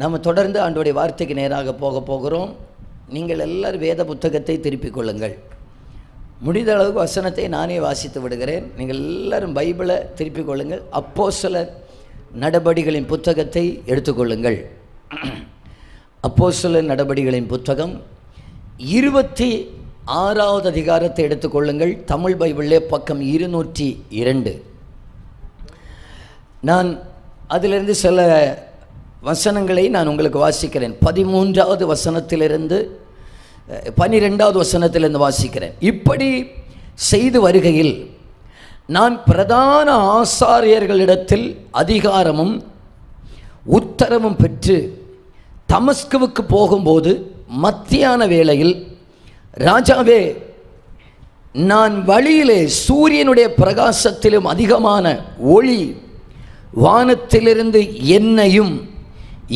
நாம் தொடர்ந்து ஆண்டவருடைய வார்த்தைக்கு நேராக போகிறோம். நீங்கள் எல்லாரும் வேத புத்தகத்தை திருப்பிக் கொள்ளுங்கள். முடிந்த அளவுக்கு வசனத்தை நானே வாசித்து விடுகிறேன். நீங்கள் எல்லாரும் பைபிளை திருப்பிக் கொள்ளுங்கள். அப்போஸ்தலர் நடபடிகளின் புத்தகத்தை எடுத்துக்கொள்ளுங்கள். அப்போஸ்தலர் நடபடிகளின் புத்தகம் 26வது அதிகாரத்தை எடுத்துக்கொள்ளுங்கள். தமிழ் பைபிளிலே பக்கம் 202. நான் அதிலிருந்து சில வசனங்களை நான் உங்களுக்கு வாசிக்கிறேன். 13வது வசனத்திலிருந்து 12வது வசனத்திலிருந்து வாசிக்கிறேன். இப்படி செய்து வருகையில் நான் பிரதான ஆசாரியர்களிடத்தில் அதிகாரமும் உத்தரவும் பெற்று தமஸ்குவுக்கு போகும்போது மத்தியான வேளையில், ராஜாவே, நான் வழியிலே சூரியனுடைய பிரகாசத்திலும் அதிகமான ஒளி வானத்திலிருந்து என்னையும்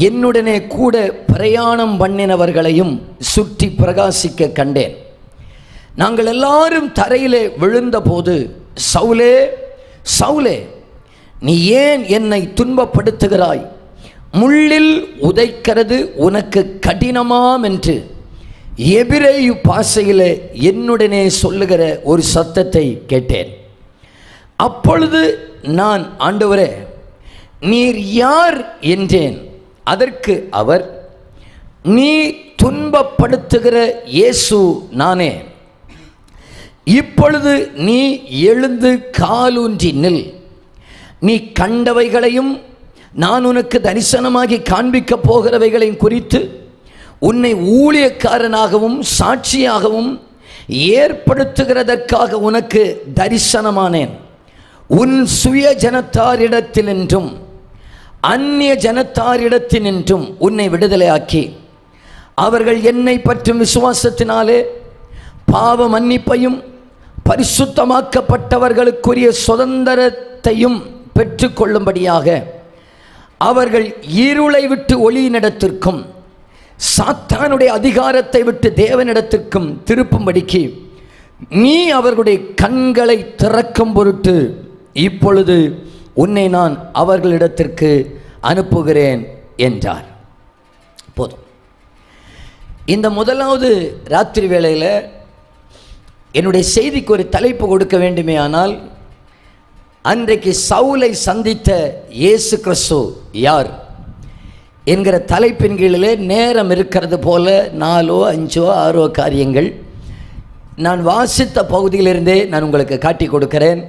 என்னுடனே கூட பிரயாணம் பண்ணினவர்களையும் சுற்றி பிரகாசிக்க கண்டேன். நாங்கள் எல்லாரும் தரையிலே விழுந்தபோது, சவுலே, சவுலே, நீ ஏன் என்னை துன்பப்படுத்துகிறாய்? முள்ளில் உதைக்கிறது உனக்கு கடினமாம் என்று எபிரேயு பாஷையிலே என்னுடனே சொல்லுகிற ஒரு சத்தத்தை கேட்டேன். அப்பொழுது நான், ஆண்டவரே, நீர் யார் என்றேன். அதற்கு அவர், நீ துன்பப்படுத்துகிற இயேசு நானே. இப்பொழுது நீ எழுந்து காலூன்றி நில். நீ கண்டவைகளையும் நான் உனக்கு தரிசனமாகி காண்பிக்கப் போகிறவைகளையும் குறித்து உன்னை ஊழியக்காரனாகவும் சாட்சியாகவும் ஏற்படுத்துகிறதற்காக உனக்கு தரிசனமானேன். உன் சுய ஜனத்தாரிடத்தினின்றும் அந்நிய ஜனத்தாரிடத்தினின்றும் உன்னை விடுதலையாக்கி அவர்கள் என்னை பற்றும் விசுவாசத்தினாலே பாவ மன்னிப்பையும் பரிசுத்தமாக்கப்பட்டவர்களுக்குரிய சுதந்திரத்தையும் பெற்றுக்கொள்ளும்படியாக அவர்கள் இருளை விட்டு ஒளியினிடத்திற்கும் சாத்தானுடைய அதிகாரத்தை விட்டு தேவனிடத்திற்கும் திருப்பும்படிக்கு நீ அவர்களுடைய கண்களை திறக்கும் பொருட்டு இப்பொழுது உன்னை நான் அவர்களிடத்திற்கு அனுப்புகிறேன் என்றார். போதும். இந்த முதலாவது ராத்திரி வேளையில் என்னுடைய செய்திக்கு ஒரு தலைப்பு கொடுக்க வேண்டுமே ஆனால், அன்றைக்கு சவுலை சந்தித்த இயேசு கிறிஸ்து யார் என்கிற தலைப்பின் கீழிலே நேரம் இருக்கிறது போல 4, 5, 6 காரியங்கள் நான் வாசித்த பகுதியிலிருந்தே நான் உங்களுக்கு காட்டி கொடுக்கிறேன்.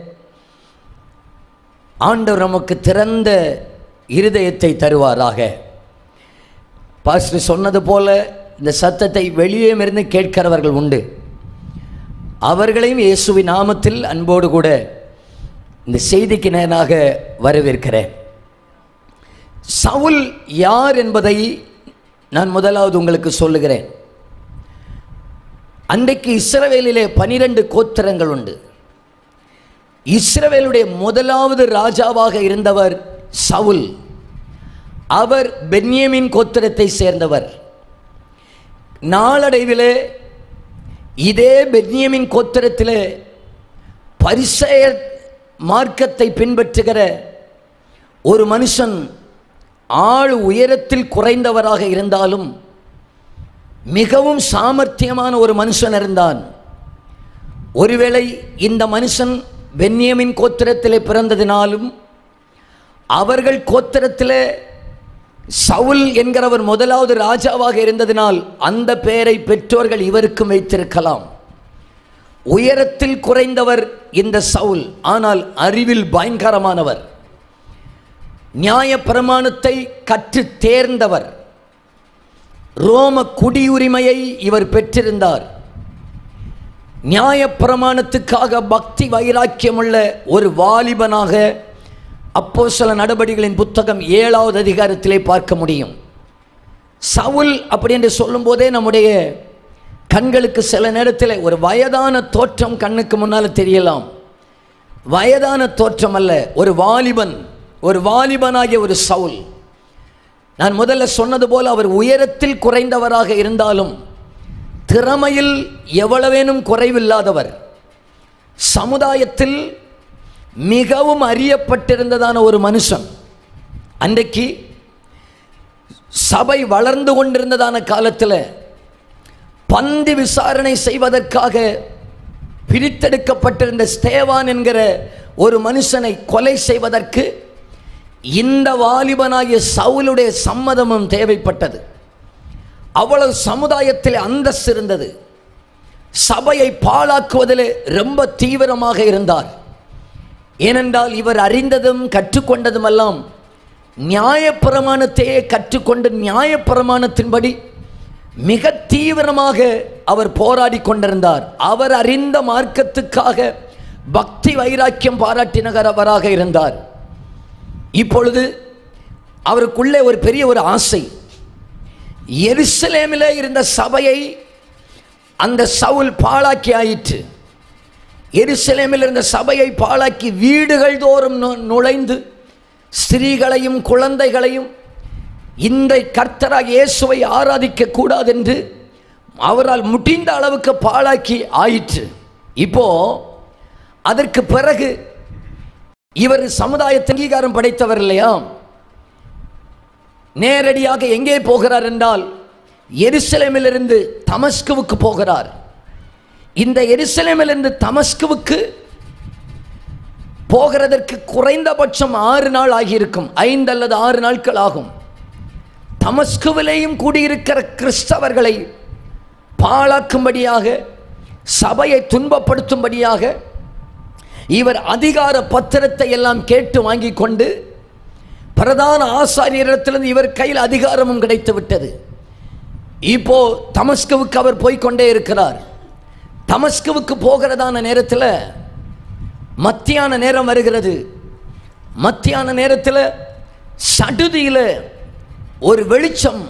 ஆண்டவர் நமக்கு திறந்த இருதயத்தை தருவாராக. பாஸ்டர் சொன்னது போல இந்த சத்தத்தை வெளியே இருந்து கேட்கிறவர்கள் உண்டு. அவர்களையும் இயேசுவின் நாமத்தில் அன்போடு கூட இந்த செய்திக்கு நேராக வரவேற்கிறேன். சவுல் யார் என்பதை நான் முதலாவது உங்களுக்கு சொல்லுகிறேன். அன்றைக்கு இஸ்ரவேலிலே 12 கோத்திரங்கள் உண்டு. இஸ்ரவேலுடைய முதலாவது ராஜாவாக இருந்தவர் சவுல். அவர் பென்யமீன் கோத்திரத்தை சேர்ந்தவர். நாளடைவிலே இதே பென்யமீன் கோத்திரத்திலே பரிசேயர் மார்க்கத்தை பின்பற்றுகிற ஒரு மனுஷன், ஆள் உயரத்தில் குறைந்தவராக இருந்தாலும் மிகவும் சாமர்த்தியமான ஒரு மனுஷன் இருந்தான். ஒருவேளை இந்த மனுஷன் பென்யமீன் கோத்திரத்திலே பிறந்ததினாலும் அவர்கள் கோத்திரத்திலே சவுல் என்கிறவர் முதலாவது ராஜாவாக இருந்ததினால் அந்த பெயரை பெற்றோர்கள் இவருக்கும் வைத்திருக்கலாம். உயரத்தில் குறைந்தவர் இந்த சவுல், ஆனால் அறிவில் பயங்கரமானவர். நியாய பிரமாணத்தை கற்று தேர்ந்தவர். ரோம குடியுரிமையை இவர் பெற்றிருந்தார். நியாய பிரமாணத்துக்காக பக்தி வைராக்கியமுள்ள ஒரு வாலிபனாக அப்போஸ்தலர் நடபடிகளின் புத்தகம் 7வது அதிகாரத்திலே பார்க்க முடியும். சவுல் அப்படி என்று சொல்லும் போதே நம்முடைய கண்களுக்கு சில நேரத்தில் ஒரு வயதான தோற்றம் கண்ணுக்கு முன்னால் தெரியலாம். வயதான தோற்றம் அல்ல, ஒரு வாலிபன், ஒரு வாலிபனாகிய ஒரு சவுல். நான் முதல்ல சொன்னது போல அவர் உயரத்தில் குறைந்தவராக இருந்தாலும் திறமையில் எவ்வளவேனும் குறைவில்லாதவர். சமுதாயத்தில் மிகவும் அறியப்பட்டிருந்ததான ஒரு மனுஷன். அன்றைக்கு சபை வளர்ந்து கொண்டிருந்ததான காலத்தில் பந்தி விசாரணை செய்வதற்காக பிரித்தெடுக்கப்பட்டிருந்த ஸ்தேவான் என்கிற ஒரு மனுஷனை கொலை செய்வதற்கு இந்த வாலிபனாகிய சவுலுடைய சம்மதமும் தேவைப்பட்டது. அவ்வளவு சமுதாயத்தில் அந்தஸ்து இருந்தது. சபையை பாழாக்குவதில் ரொம்ப தீவிரமாக இருந்தார். ஏனென்றால் இவர் அறிந்ததும் கற்றுக்கொண்டதுமெல்லாம் நியாயப்பிரமாணத்தையே கற்றுக்கொண்டு நியாயப்பிரமாணத்தின்படி மிக தீவிரமாக அவர் போராடி கொண்டிருந்தார். அவர் அறிந்த மார்க்கத்துக்காக பக்தி வைராக்கியம் பாராட்டினவராக இருந்தார். இப்பொழுது அவருக்குள்ளே ஒரு பெரிய ஒரு ஆசை. எருசலேமிலே இருந்த சபையை அந்த சவுல் பாழாக்கி ஆயிற்று. எருசலேமில் இருந்த சபையை பாழாக்கி வீடுகள் தோறும் நுழைந்து ஸ்திரீகளையும் குழந்தைகளையும் இந்த கர்த்தராக இயேசுவை ஆராதிக்க கூடாது என்று அவரால் முடிந்த அளவுக்கு பாழாக்கி ஆயிற்று. இப்போ அதற்கு பிறகு இவர் சமுதாயத்தை அங்கீகாரம் படைத்தவர் இல்லையா? நேரடியாக எங்கே போகிறார் என்றால் எருசலேமிலிருந்து தமஸ்குவுக்கு போகிறார். இந்த எருசலேமிலிருந்து தமஸ்குவுக்கு போகிறதற்கு குறைந்தபட்சம் 6 நாள் ஆகியிருக்கும். 5 அல்லது 6 நாட்கள் ஆகும். தமஸ்குவிலேயும் கூடியிருக்கிற கிறிஸ்தவர்களை பாழாக்கும்படியாக, சபையை துன்பப்படுத்தும்படியாக இவர் அதிகார பத்திரத்தை எல்லாம் கேட்டு வாங்கி கொண்டு பிரதான ஆசாரியரிடத்திலிருந்து இவர் கையில் அதிகாரமும் கிடைத்து விட்டது. இப்போ தமஸ்குவுக்கு அவர் போய்கொண்டே இருக்கிறார். தமஸ்குவுக்கு போகிறதான நேரத்தில் மத்தியான நேரம் வருகிறது. மத்தியான நேரத்தில் சடுதியில் ஒரு வெளிச்சம்,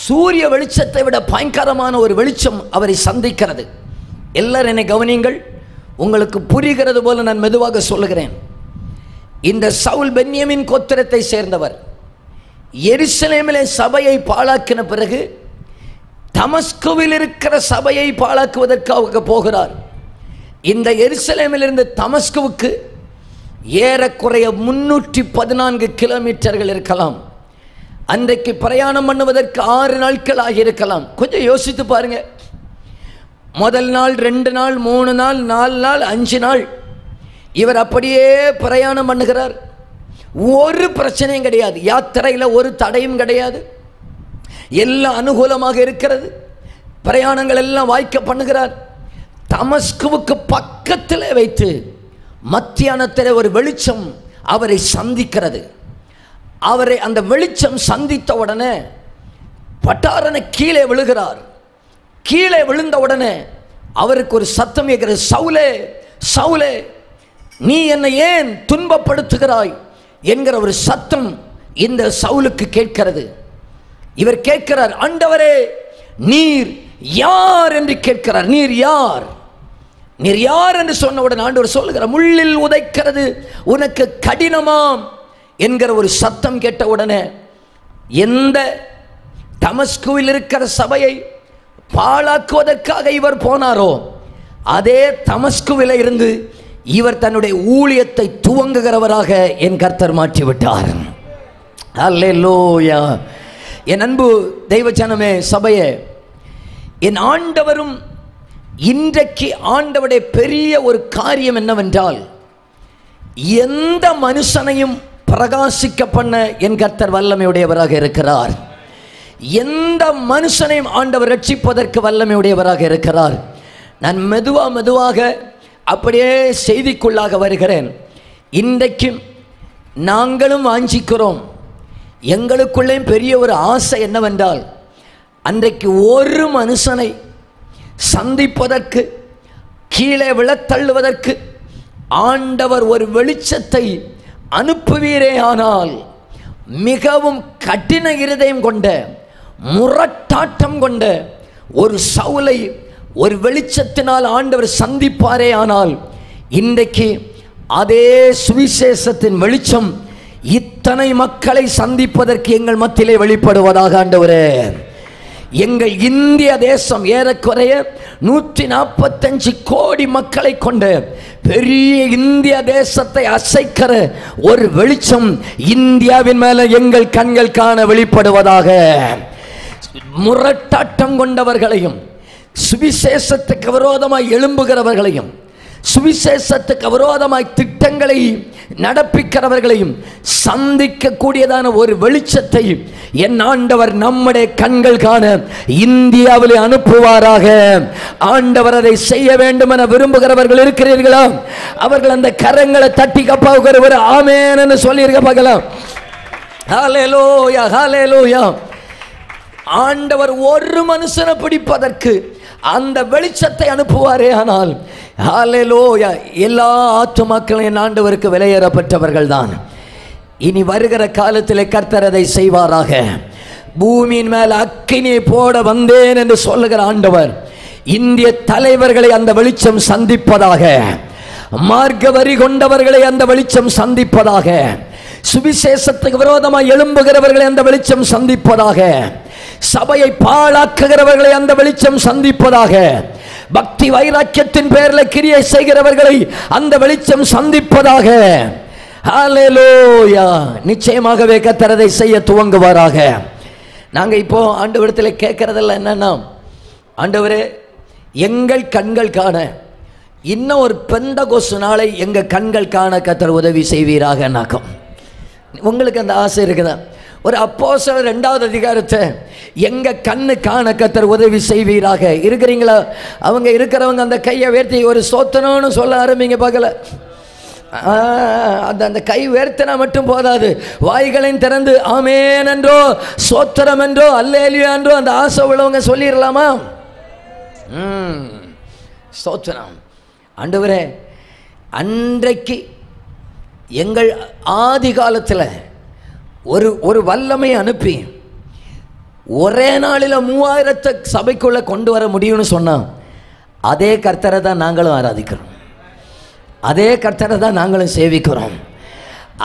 சூரிய வெளிச்சத்தை விட பயங்கரமான ஒரு வெளிச்சம் அவரை சந்திக்கிறது. எல்லாரும் என்னை கவனியுங்கள், உங்களுக்கு புரிகிறது போல நான் மெதுவாக சொல்லுகிறேன். இந்த சவுல் பென்யமின் கோத்திரத்தை சேர்ந்தவர். எருசலேமிலே சபையை பாழாக்கின பிறகு தமஸ்குவில் இருக்கிற சபையை பாழாக்குவதற்காக போகிறார். இந்த எருசலேமிலிருந்து தமஸ்குவுக்கு ஏறக்குறைய 314 கிலோமீட்டர்கள் இருக்கலாம். அன்றைக்கு பிரயாணம் பண்ணுவதற்கு 6 நாட்கள் ஆகியிருக்கலாம். கொஞ்சம் யோசித்து பாருங்க. முதல் நாள் 2 நாள் 3 நாள் 4 நாள் 5 நாள் இவர் அப்படியே பிரயாணம் பண்ணுகிறார். ஒரு பிரச்சனையும் கிடையாது. யாத்திரையில் ஒரு தடையும் கிடையாது. எல்லாம் அனுகூலமாக இருக்கிறது. பிரயாணங்கள் எல்லாம் வாய்க்க பண்ணுகிறார். தமஸ்குவுக்கு பக்கத்தில் வைத்து மத்தியானத்தில் ஒரு வெளிச்சம் அவரை சந்திக்கிறது. அவரை அந்த வெளிச்சம் சந்தித்த உடனே பட்டாரன கீழே விழுகிறார். கீழே விழுந்த உடனே அவருக்கு ஒரு சத்தம் கேட்கிறது, சவுலே சவுலே நீ என்னை ஏன் துன்பப்படுத்துகிறாய் என்கிற ஒரு சத்தம் இந்த சவுலுக்கு கேட்கிறது. இவர் கேட்கிறார், ஆண்டவரே நீர் யார் என்று கேட்கிறார். நீர் யார், நீர் யார் என்று சொன்னவுடன் ஆண்டவர் சொல்லுகிறார், முள்ளில் உதைக்கிறது உனக்கு கடினமாம் என்கிற ஒரு சத்தம் கேட்ட உடனே எந்த தமஸ்குவில் இருக்கிற சபையை பாழாக்குவதற்காக இவர் போனாரோ அதே தமஸ்குவில இருந்து இவர் தன்னுடைய ஊழியத்தை துவங்குகிறவராக என் கர்த்தர் மாற்றிவிட்டார். அல்லேலூயா. என் அன்பு தெய்வஜனமே, சபையே, என் ஆண்டவரும் இன்றைக்கு ஆண்டவருடைய பெரிய ஒரு காரியம் என்னவென்றால், எந்த மனுஷனையும் பிரகாசிக்க பண்ண என் கர்த்தர் வல்லமையுடையவராக இருக்கிறார். எந்த மனுஷனையும் ஆண்டவர் ரட்சிப்பதற்கு வல்லமையுடையவராக இருக்கிறார். நான் மெதுவாக அப்படியே செய்திக்குள்ளாக வருகிறேன். இன்றைக்கும் நாங்களும் வாஞ்சிக்கிறோம். எங்களுக்குள்ளே பெரிய ஒரு ஆசை என்னவென்றால், அன்றைக்கு ஒரு மனுஷனை சந்திப்பதற்கு, கீழே விழத்தள்ளுவதற்கு ஆண்டவர் ஒரு வெளிச்சத்தை அனுப்புவீரே ஆனால், மிகவும் கடின இருதயம் கொண்ட, முரட்டாட்டம் கொண்ட ஒரு சவுலை ஒரு வெளிச்சத்தினால் ஆண்டவர் சந்திப்பாரே ஆனால், இன்றைக்கு அதே சுவிசேஷத்தின் வெளிச்சம் இத்தனை மக்களை சந்திப்பதற்கு எங்கள் மத்தியிலே வெளிப்படுவதாக. ஆண்டவரே, எங்கள் இந்திய தேசம் ஏறக்குறைய 145 கோடி மக்களை கொண்ட பெரிய இந்திய தேசத்தை அசைக்கிற ஒரு வெளிச்சம் இந்தியாவின் மேல எங்கள் கண்கள் காண வெளிப்படுவதாக. முரட்டாட்டம் கொண்டவர்களையும், சுவிசேஷத்துக்கு விரோதமாய் எழும்புகிறவர்களையும், சுவிசேஷத்துக்கு விரோதமாய் திட்டங்களை நடப்பிக்கிறவர்களையும் சந்திக்க கூடியதான ஒரு வெளிச்சத்தை என் ஆண்டவர் நம்முடைய கண்கள் காண இந்தியாவில் அனுப்புவாராக. ஆண்டவர் அதை செய்ய வேண்டும் என விரும்புகிறவர்கள் இருக்கிறீர்களா? அவர்கள் அந்த கரங்களை தட்டி கப்பாவுக்கிற ஒரு ஆமென் சொல்லியிருக்க பார்க்கலாம். ஹல்லேலூயா, ஹல்லேலூயா. ஆண்டவர் ஒரு மனுஷனை பிடிப்பதற்கு அந்த வெளிச்சத்தை அனுப்புவாரே. ஆனால் ஹல்லேலூயா, எல்லா ஆத்துமாக்களும் என் ஆண்டவருக்கு விலையேறப்பட்டவர்கள் தான். இனி வருகிற காலத்திலே கர்த்தர் அதை செய்வாராக. பூமியின் மேல் அக்கினியை போட வந்தேன் என்று சொல்லுகிற ஆண்டவர் இந்திய தலைவர்களை அந்த வெளிச்சம் சந்திப்பதாக. மார்க்க வரி கொண்டவர்களை அந்த வெளிச்சம் சந்திப்பதாக. சுவிசேஷத்துக்கு விரோதமாக எழும்புகிறவர்களை அந்த வெளிச்சம் சந்திப்பதாக. சபையை பாழாக்குகிறவர்களை அந்த வெளிச்சம் சந்திப்பதாக. பக்தி வைராக்கியத்தின் பேரில் கிரியை செய்கிறவர்களை அந்த வெளிச்சம் சந்திப்பதாக. ஹல்லேலூயா. நிச்சயமாகவே கர்த்தர் அதை செய்ய துவங்குவாராக. நாங்க இப்போ ஆண்டவரிடத்தில் கேட்கறதெல்லாம் என்னன்னா, ஆண்டவரே எங்கள் கண்கள் காண இன்னும் ஒரு பெந்தகோஸ்து நாளை எங்க கண்கள் காண கர்த்தர் உதவி செய்வீராக. நாக்கம் உங்களுக்கு அந்த ஆசை இருக்குதா? ஒரு அப்போஸ்தலர் 2வது அதிகாரத்தை எங்க கண்ணு காண கர்த்தர் உதவி செய்வீராக. இருக்கிறீங்களா? அவங்க இருக்கிறவங்க அந்த கையை உயர்த்தி ஒரு ஸ்தோத்திரம்னு சொல்ல ஆரம்பிங்க பார்க்கல. அந்த கை உயர்த்தினா மட்டும் போதாது, வாய்களையும் திறந்து ஆமென் என்றோ ஸ்தோத்திரம் என்றோ அல்லேலூயா என்றோ அந்த ஆசை உள்ளவங்க சொல்லிடலாமா? ஸ்தோத்திரம். ஆண்டவரே, அன்றைக்கு எங்கள் ஆதி காலத்தில் ஒரு வல்லமை அனுப்பி ஒரே நாளில் 3000 சபைக்குள்ள கொண்டு வர முடியும்னு சொன்னோம். அதே கர்த்தரை தான் நாங்களும் ஆராதிக்கிறோம், அதே கர்த்தரை தான் நாங்களும் சேவிக்கிறோம்.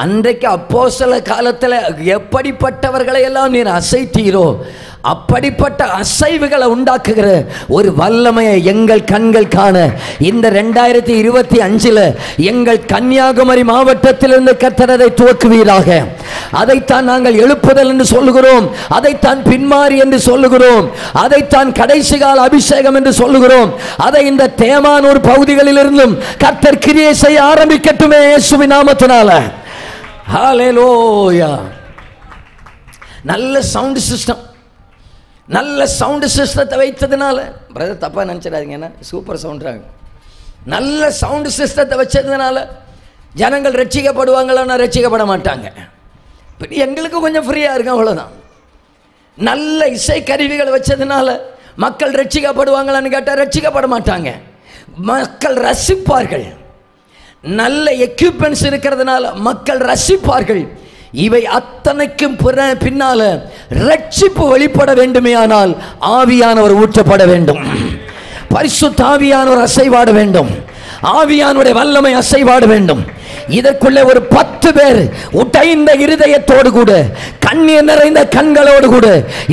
அன்றைக்கு அப்போஸ்தல காலத்தில் எப்படிப்பட்டவர்களை எல்லாம் நீர் அசைத்தீரோ அப்படிப்பட்ட அசைவுகளை உண்டாக்குகிற ஒரு வல்லமையை எங்கள் கண்கள் காண இந்த 2025 எங்கள் கன்னியாகுமரி மாவட்டத்திலிருந்து கர்த்தர் அதை துவக்குவீராக. அதைத்தான் நாங்கள் எழுப்புதல் என்று சொல்லுகிறோம், அதைத்தான் பின்மாறி என்று சொல்லுகிறோம், அதைத்தான் கடைசி கால அபிஷேகம் என்று சொல்லுகிறோம். அதை இந்த தேமானூர் பகுதிகளிலிருந்தும் கர்த்தர் கிரியை செய்ய ஆரம்பிக்கட்டுமே இயேசுவின் நாமத்தினால. ஹல்லேலூயா. நல்ல சவுண்ட் சிஸ்டம், நல்ல சவுண்ட் சிஸ்டத்தை வைத்ததுனால, பிரதர் தப்பாக நினச்சிடாதீங்கன்னா சூப்பர் சவுண்டாக, நல்ல சவுண்ட் சிஸ்டத்தை வச்சதுனால ஜனங்கள் ரட்சிக்கப்படுவாங்களா? ரட்சிக்கப்பட மாட்டாங்க. எங்களுக்கு கொஞ்சம் ஃப்ரீயாக இருக்கும், அவ்வளோதான். நல்ல இசை கருவிகள் வச்சதுனால மக்கள் ரட்சிக்கப்படுவாங்களான்னு கேட்டால் ரட்சிக்கப்பட மாட்டாங்க. மக்கள் ரசிப்பார்கள். நல்ல எக்யூப்மெண்ட்ஸ் இருக்கிறதுனால மக்கள் ரசிப்பார்கள். இவை அத்தனைக்கும் பின்னால ரட்சிப்பு வெளிப்பட வேண்டுமே ஆனால் ஆவியானவர் ஊற்றப்பட வேண்டும், பரிசுத்த ஆவியானவர் அசைவாட வேண்டும், ஆவியானுடைய வல்லமை அசைவாட வேண்டும். இதற்குள்ளே ஒரு 10 பேர் உடைந்த இருதயத்தோடு கூட, கண்ணீர் நிறைந்த கண்களோடு கூட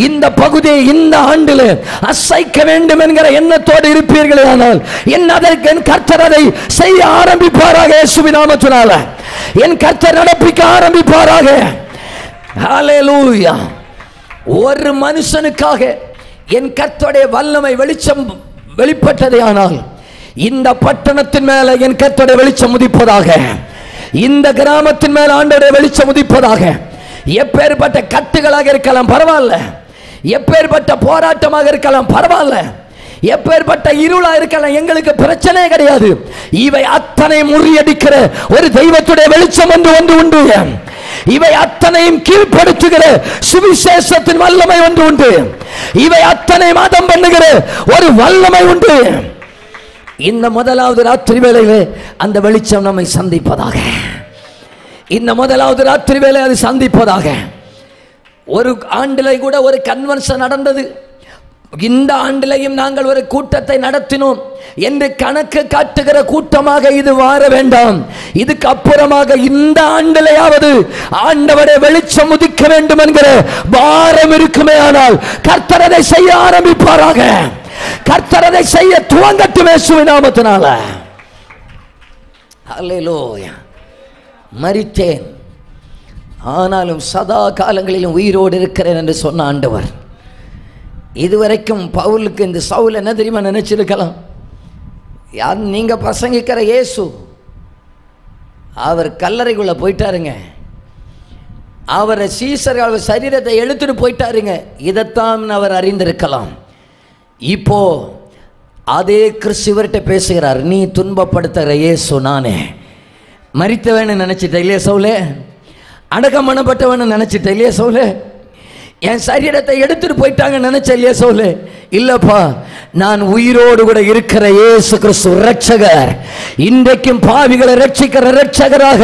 இந்த பகுதியை இந்த ஆண்டில் அசைக்க வேண்டும் என்கிற எண்ணத்தோடு இருப்பீர்களே ஆனால் என் கர்த்தர் அதை செய்ய ஆரம்பிப்பாராக. இயேசுவின் நாமத்தினால என் கர்த்தர் நடப்பிக்க ஆரம்பிப்பாராக. ஹல்லேலூயா. ஒரு மனுஷனுக்காக என் கர்த்தருடைய வல்லமை வெளிச்சம் வெளிப்பட்டதே ஆனால் இந்த பட்டணத்தின் மேல என் கர்த்தருடைய வெளிச்சம் உதிப்பதாக, இந்த கிராமத்தின் மேல ஆண்டவருடைய வெளிச்சம் உதிப்பதாக. எப்பேற்பட்ட கட்டுகளாக இருக்கலாம் பரவாயில்ல, எப்பேற்பட்ட போராட்டமாக இருக்கலாம் பரவாயில்ல, எப்பேற்பட்ட இருளா இருக்கலாம், எங்களுக்கு பிரச்சனை கிடையாது. இவை அத்தனை முறியடிக்கிற ஒரு தெய்வத்துடைய வெளிச்சம் ஒன்று உண்டு. இவை அத்தனையும் கீழ்ப்படுத்துகிற சுவிசேஷத்தின் வல்லமை ஒன்று உண்டு. இவை அத்தனை மாதம் பண்ணுகிற ஒரு வல்லமை உண்டு. இந்த முதலாவது ராத்திரி வேளையிலே அந்த வெளிச்சம் நம்மை சந்திப்பதாக. இந்த முதலாவது ராத்திரி வேளை அது சந்திப்பதாக. ஒரு ஆண்டிலே கூட ஒரு கன்வென்ஷன் நடந்தது. இந்த ஆண்டிலையும் நாங்கள் ஒரு கூட்டத்தை நடத்தினோம் என்று கணக்கு காட்டுகிற கூட்டமாக இது மாற வேண்டாம். இதுக்கு அப்புறமாக இந்த ஆண்டிலேயாவது ஆண்டவரை வெளிச்சம் உதிக்க வேண்டும் என்கிற பாரம் இருக்குமே ஆனால் கர்த்தர் அதை செய்ய ஆரம்பிப்பாராக. கர்த்தர் அதை செய்ய துவங்கட்டும் இயேசுவின் நாமத்தினால. அல்லேலூயா. மரித்தேன், ஆனாலும் சதா காலங்களிலும் உயிரோடு இருக்கிறேன் என்று சொன்ன ஆண்டவர். இதுவரைக்கும் பவுலுக்கு இந்த சவுல் என்ன தெரியுமா நினைச்சிருக்கலாம்? யார் நீங்கள் பிரசங்கிக்கிற இயேசு அவர் கல்லறைக்குள்ளே போயிட்டாருங்க, அவரை சீசர்கள் அவர் சரீரத்தை எடுத்துட்டு போயிட்டாருங்க, இதைத்தான் அவர் அறிந்திருக்கலாம். இப்போ அதே கிறிஸ்துவர்கிட்ட பேசுகிறார். நீ துன்பப்படுத்துகிற இயேசு நானே. மரித்தவன்னு நினச்சிட்ட இல்லையா சவுலே? அடக்கம் பண்ணப்பட்டவன்னு நினச்சிட்ட இல்லையா சவுலே? என் சரீரத்தை எடுத்துட்டு போயிட்டாங்க நினைச்ச இல்லையா சவுலே? இல்லப்பா, நான் உயிரோடு கூட இருக்கிற இயேசு கிறிஸ்து இரட்சகர், இன்றைக்கும் பாவிகளை ரட்சிக்கிற இரட்சகராக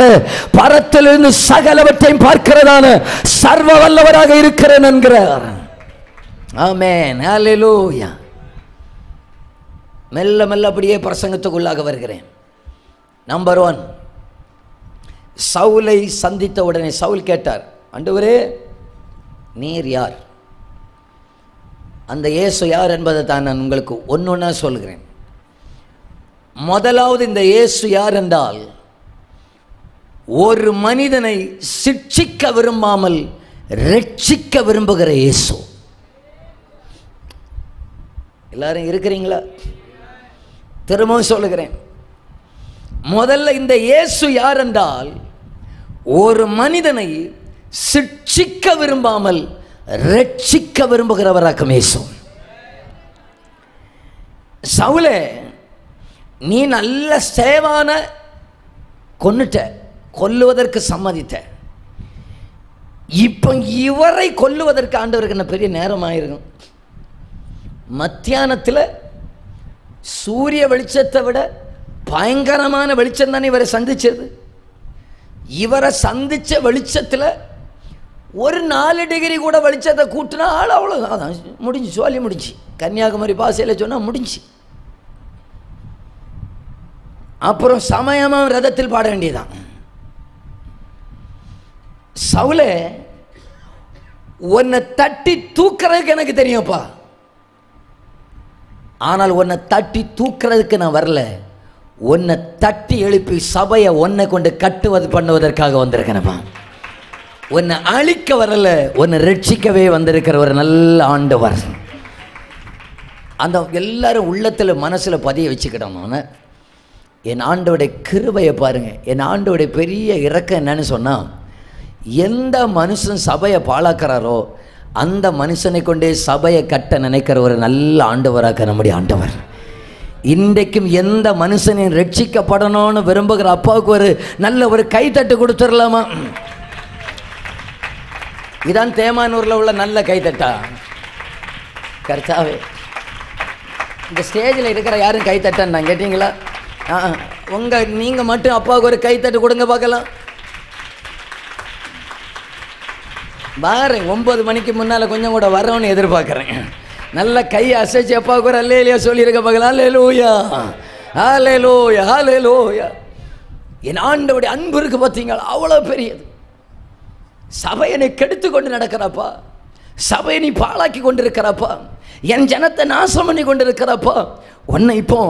பரத்திலிருந்து சகலவற்றையும் பார்க்கிறதான சர்வ வல்லவராக இருக்கிறேன் என்கிறார். ஆமென், ஹல்லேலூயா. மெல்ல மெல்ல அப்படியே பிரசங்கத்துக்குள்ளாக வருகிறேன். நம்பர் 1, சவுலை சந்தித்த உடனே சவுல் கேட்டார், ஆண்டவரே நீர் யார்? அந்த இயேசு யார் என்பதை தான் நான் உங்களுக்கு ஒன்றா சொல்கிறேன். முதலாவது, இந்த இயேசு யார் என்றால் ஒரு மனிதனை சிட்சிக்க விரும்பாமல் ரட்சிக்க விரும்புகிற இயேசு. எல்லாரும் இருக்கிறீங்களா? திரும்பவும் சொல்லுகிறேன். முதல்ல இந்த இயேசு யார் என்றால் ஒரு மனிதனை சிட்சிக்க விரும்பாமல் ரட்சிக்க விரும்புகிறவராக்கும் இயேசு. சவுலே, நீ நல்ல சேவான கொன்னுட்ட, கொல்லுவதற்கு சம்மதித்த. இப்போ இவரை கொல்லுவதற்கு ஆண்டவருக்கு என்ன பெரிய நேரமாயிருக்கும்? மத்தியானத்தில் சூரிய வெளிச்சத்தை விட பயங்கரமான வெளிச்சம் தானே இவரை சந்திச்சது. இவரை சந்திச்ச வெளிச்சத்தில் ஒரு 4 டிகிரி கூட வெளிச்சத்தை கூட்டினா ஆள் அவ்வளோதான், முடிஞ்சு, சொல்லி முடிஞ்சு. கன்னியாகுமரி பாசையில் சொன்னால் முடிஞ்சு. அப்புறம் சமயமாக ரதத்தில் பாட வேண்டியதான். சவுலே, உன்னை தட்டி தூக்குறதுக்கு எனக்கு தெரியும்ப்பா, ஆனால் உன்னை தட்டி தூக்குறதுக்கு நான் வரல. உன்னை தட்டி எழுப்பி சபையை உன்னை கொண்டு கட்டுவது பண்ணுவதற்காக வந்திருக்கிறேன்ப்பா. உன்னை அழிக்க வரல, உன்னை ரட்சிக்கவே வந்திருக்கிற ஒரு நல்ல ஆண்டவர். அந்த எல்லாரும் உள்ளத்தில் மனசில் பதிய வச்சுக்கிட்டோம். என் ஆண்டோடைய கிருபையை பாருங்கள். என் ஆண்டோடைய பெரிய இரக்கம் என்னன்னு சொன்னால், எந்த மனுஷன் சபையை பாழாக்கிறாரோ அந்த மனுஷனை கொண்டே சபையை கட்ட நினைக்கிற ஒரு நல்ல ஆண்டவராக நம்முடைய ஆண்டவர். இன்றைக்கும் எந்த மனுஷனையும் ரட்சிக்கப்படணும்னு விரும்புகிற அப்பாவுக்கு ஒரு நல்ல ஒரு கைத்தட்டு கொடுத்துடலாமா? இதான் தேமானூரில் உள்ள நல்ல கைத்தட்டா? கர்த்தாவே, இந்த ஸ்டேஜில் இருக்கிற யாரும் கைத்தட்டா கேட்டீங்களா? நீங்கள் மட்டும் அப்பாவுக்கு ஒரு கைத்தட்டு கொடுங்க பார்க்கலாம். பாருங்க, 9 மணிக்கு முன்னால் கொஞ்சம் கூட வரணும்னு எதிர்பார்க்குறேன். நல்ல கையை அசைச்சு அப்பாவுக்கு ஒரு அல்லேலூயா சொல்லியிருக்க பார்க்கலாம். அல்லேலூயா, அல்லேலூயா, அல்லேலூயா. என் ஆண்டவருடைய அன்பு இருக்கு பார்த்தீங்களா? அவ்வளோ பெரியது. சபையை நீ கெடுத்து கொண்டு நடக்கிறப்பா, சபையை நீ பாழாக்கி கொண்டு இருக்கிறப்பா, என் ஜனத்தை நாசம் பண்ணி கொண்டு இருக்கிறப்பா, உன்னை இப்போ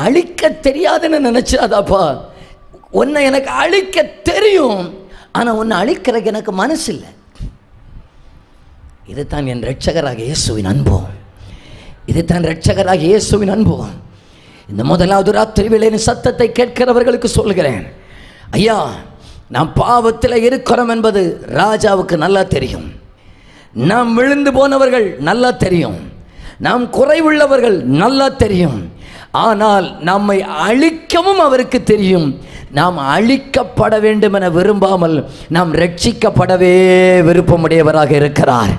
அழிக்க தெரியாதுன்னு நினச்சாதாப்பா. உன்னை எனக்கு அழிக்க தெரியும், ஆனால் உன்னை அழிக்கிறதுக்கு எனக்கு மனசு இல்லை. இதுதான் என் இரட்சகராக இயேசுவின் அன்பும். இதுதான் இரட்சகராக இயேசுவின் அன்பும். இந்த முதலாவது ராத்திரி வேளையின் சத்தத்தை கேட்கிறவர்களுக்கு சொல்கிறேன், ஐயா, நாம் பாவத்தில் இருக்கிறோம் என்பது ராஜாவுக்கு நல்லா தெரியும். நாம் விழுந்து போனவர்கள் நல்லா தெரியும். நாம் குறைவுள்ளவர்கள் நல்லா தெரியும். ஆனால் நம்மை அழிக்கவும் அவருக்கு தெரியும். நாம் அழிக்கப்பட வேண்டும் என விரும்பாமல் நாம் ரட்சிக்கப்படவே விருப்பமுடையவராக இருக்கிறார்.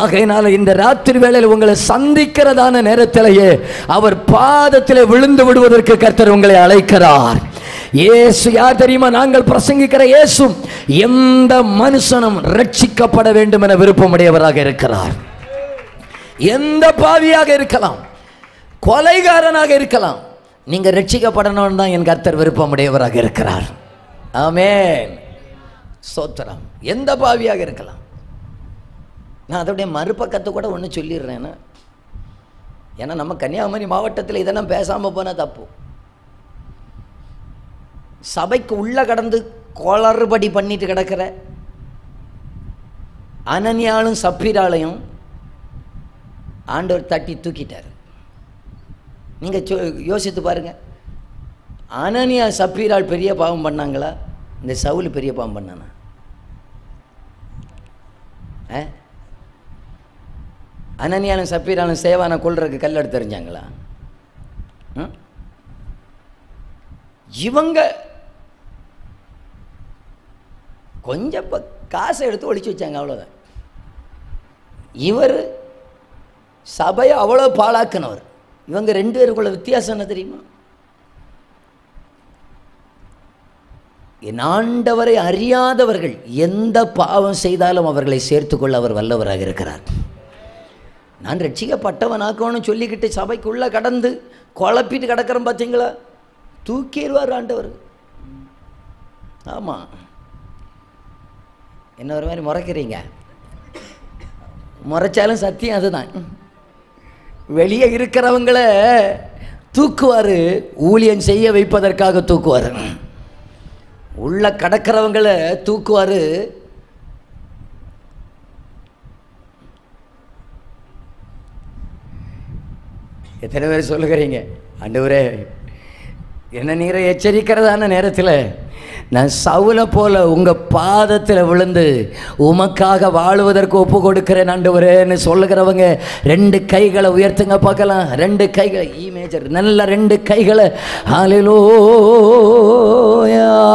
ஆகையினால இந்த ராத்திரி வேளையில் உங்களை சந்திக்கிறதான நேரத்திலேயே அவர் பாதத்தில் விழுந்து விடுவதற்கு கர்த்தர் உங்களை அழைக்கிறார். இயேசு யார் தெரியுமா? நாங்கள் பிரசங்கிக்கிற இயேசு எந்த மனுஷனும் ரட்சிக்கப்பட வேண்டும் என விருப்பமுடையவராக இருக்கிறார். எந்த பாவியாக இருக்கலாம், கொலைகாரனாக இருக்கலாம், நீங்க ரட்சிக்கப்படணும் தான் என் கர்த்தர் விருப்பமுடையவராக இருக்கிறார். ஆமென், ஸ்தோத்திரம். எந்த பாவியாக இருக்கலாம். நான் அதோடைய மறுபக்கத்தை கூட ஒன்று சொல்லிடுறேன். ஏன்னா நம்ம கன்னியாகுமரி மாவட்டத்தில் இதெல்லாம் பேசாமல் போனால் தப்பு. சபைக்கு உள்ளே கடந்து குளறுபடி பண்ணிட்டு கிடக்கிற அனனியாலும் சப்பீராலையும் ஆண்டவர் தட்டி தூக்கிட்டார். நீங்கள் யோசித்து பாருங்கள், அனனியா சப்பீரால் பெரிய பாவம் பண்ணாங்களா, இந்த சவுல் பெரிய பாவம் பண்ணானா? அனனியாலும் சப்பீராலும் சேவானை கொல்றதுக்கு கல் எடுத்து தெரிஞ்சாங்களா? இவங்க கொஞ்சம் காசை எடுத்து ஒழிச்சு வச்சாங்க, அவ்வளோதான். இவர் சபையை அவ்வளோ பாழாக்கினவர். இவங்க 2 பேருக்குள்ள வித்தியாசம் என்ன தெரியுமா? என் ஆண்டவரை அறியாதவர்கள் எந்த பாவம் செய்தாலும் அவர்களை சேர்த்துக்கொள்ள அவர் வல்லவராக இருக்கிறார். நான் ரட்சிக்கப்பட்டவனாக்கணும்னு சொல்லிக்கிட்டு சபைக்குள்ளே கடந்து குழப்பிட்டு கிடக்கிறோம் பார்த்தீங்களா, தூக்கிடுவார் ஆண்டவர். ஆமாம், என்ன ஒரு மாதிரி முறைக்கிறீங்க? முறைச்சாலும் சத்தியம் அதுதான். வெளியே இருக்கிறவங்கள தூக்குவார், ஊழியம் செய்ய வைப்பதற்காக தூக்குவார். உள்ள கடக்கிறவங்களை தூக்குவார், எத்தனை பேர் சொல்லுகிறீங்க, ஆண்டவரே என்ன நீரை எச்சரிக்கிறதான நேரத்தில் நான் சவுலை போல உங்கள் பாதத்தில் விழுந்து உமக்காக வாழுவதற்கு ஒப்பு கொடுக்கிறேன் ஆண்டவரேன்னு சொல்லுகிறவங்க 2 கைகளை உயர்த்துங்க பார்க்கலாம். 2 கைகளை, ஈ மேஜர், நல்ல 2 கைகளை. ஹல்லேலூயா.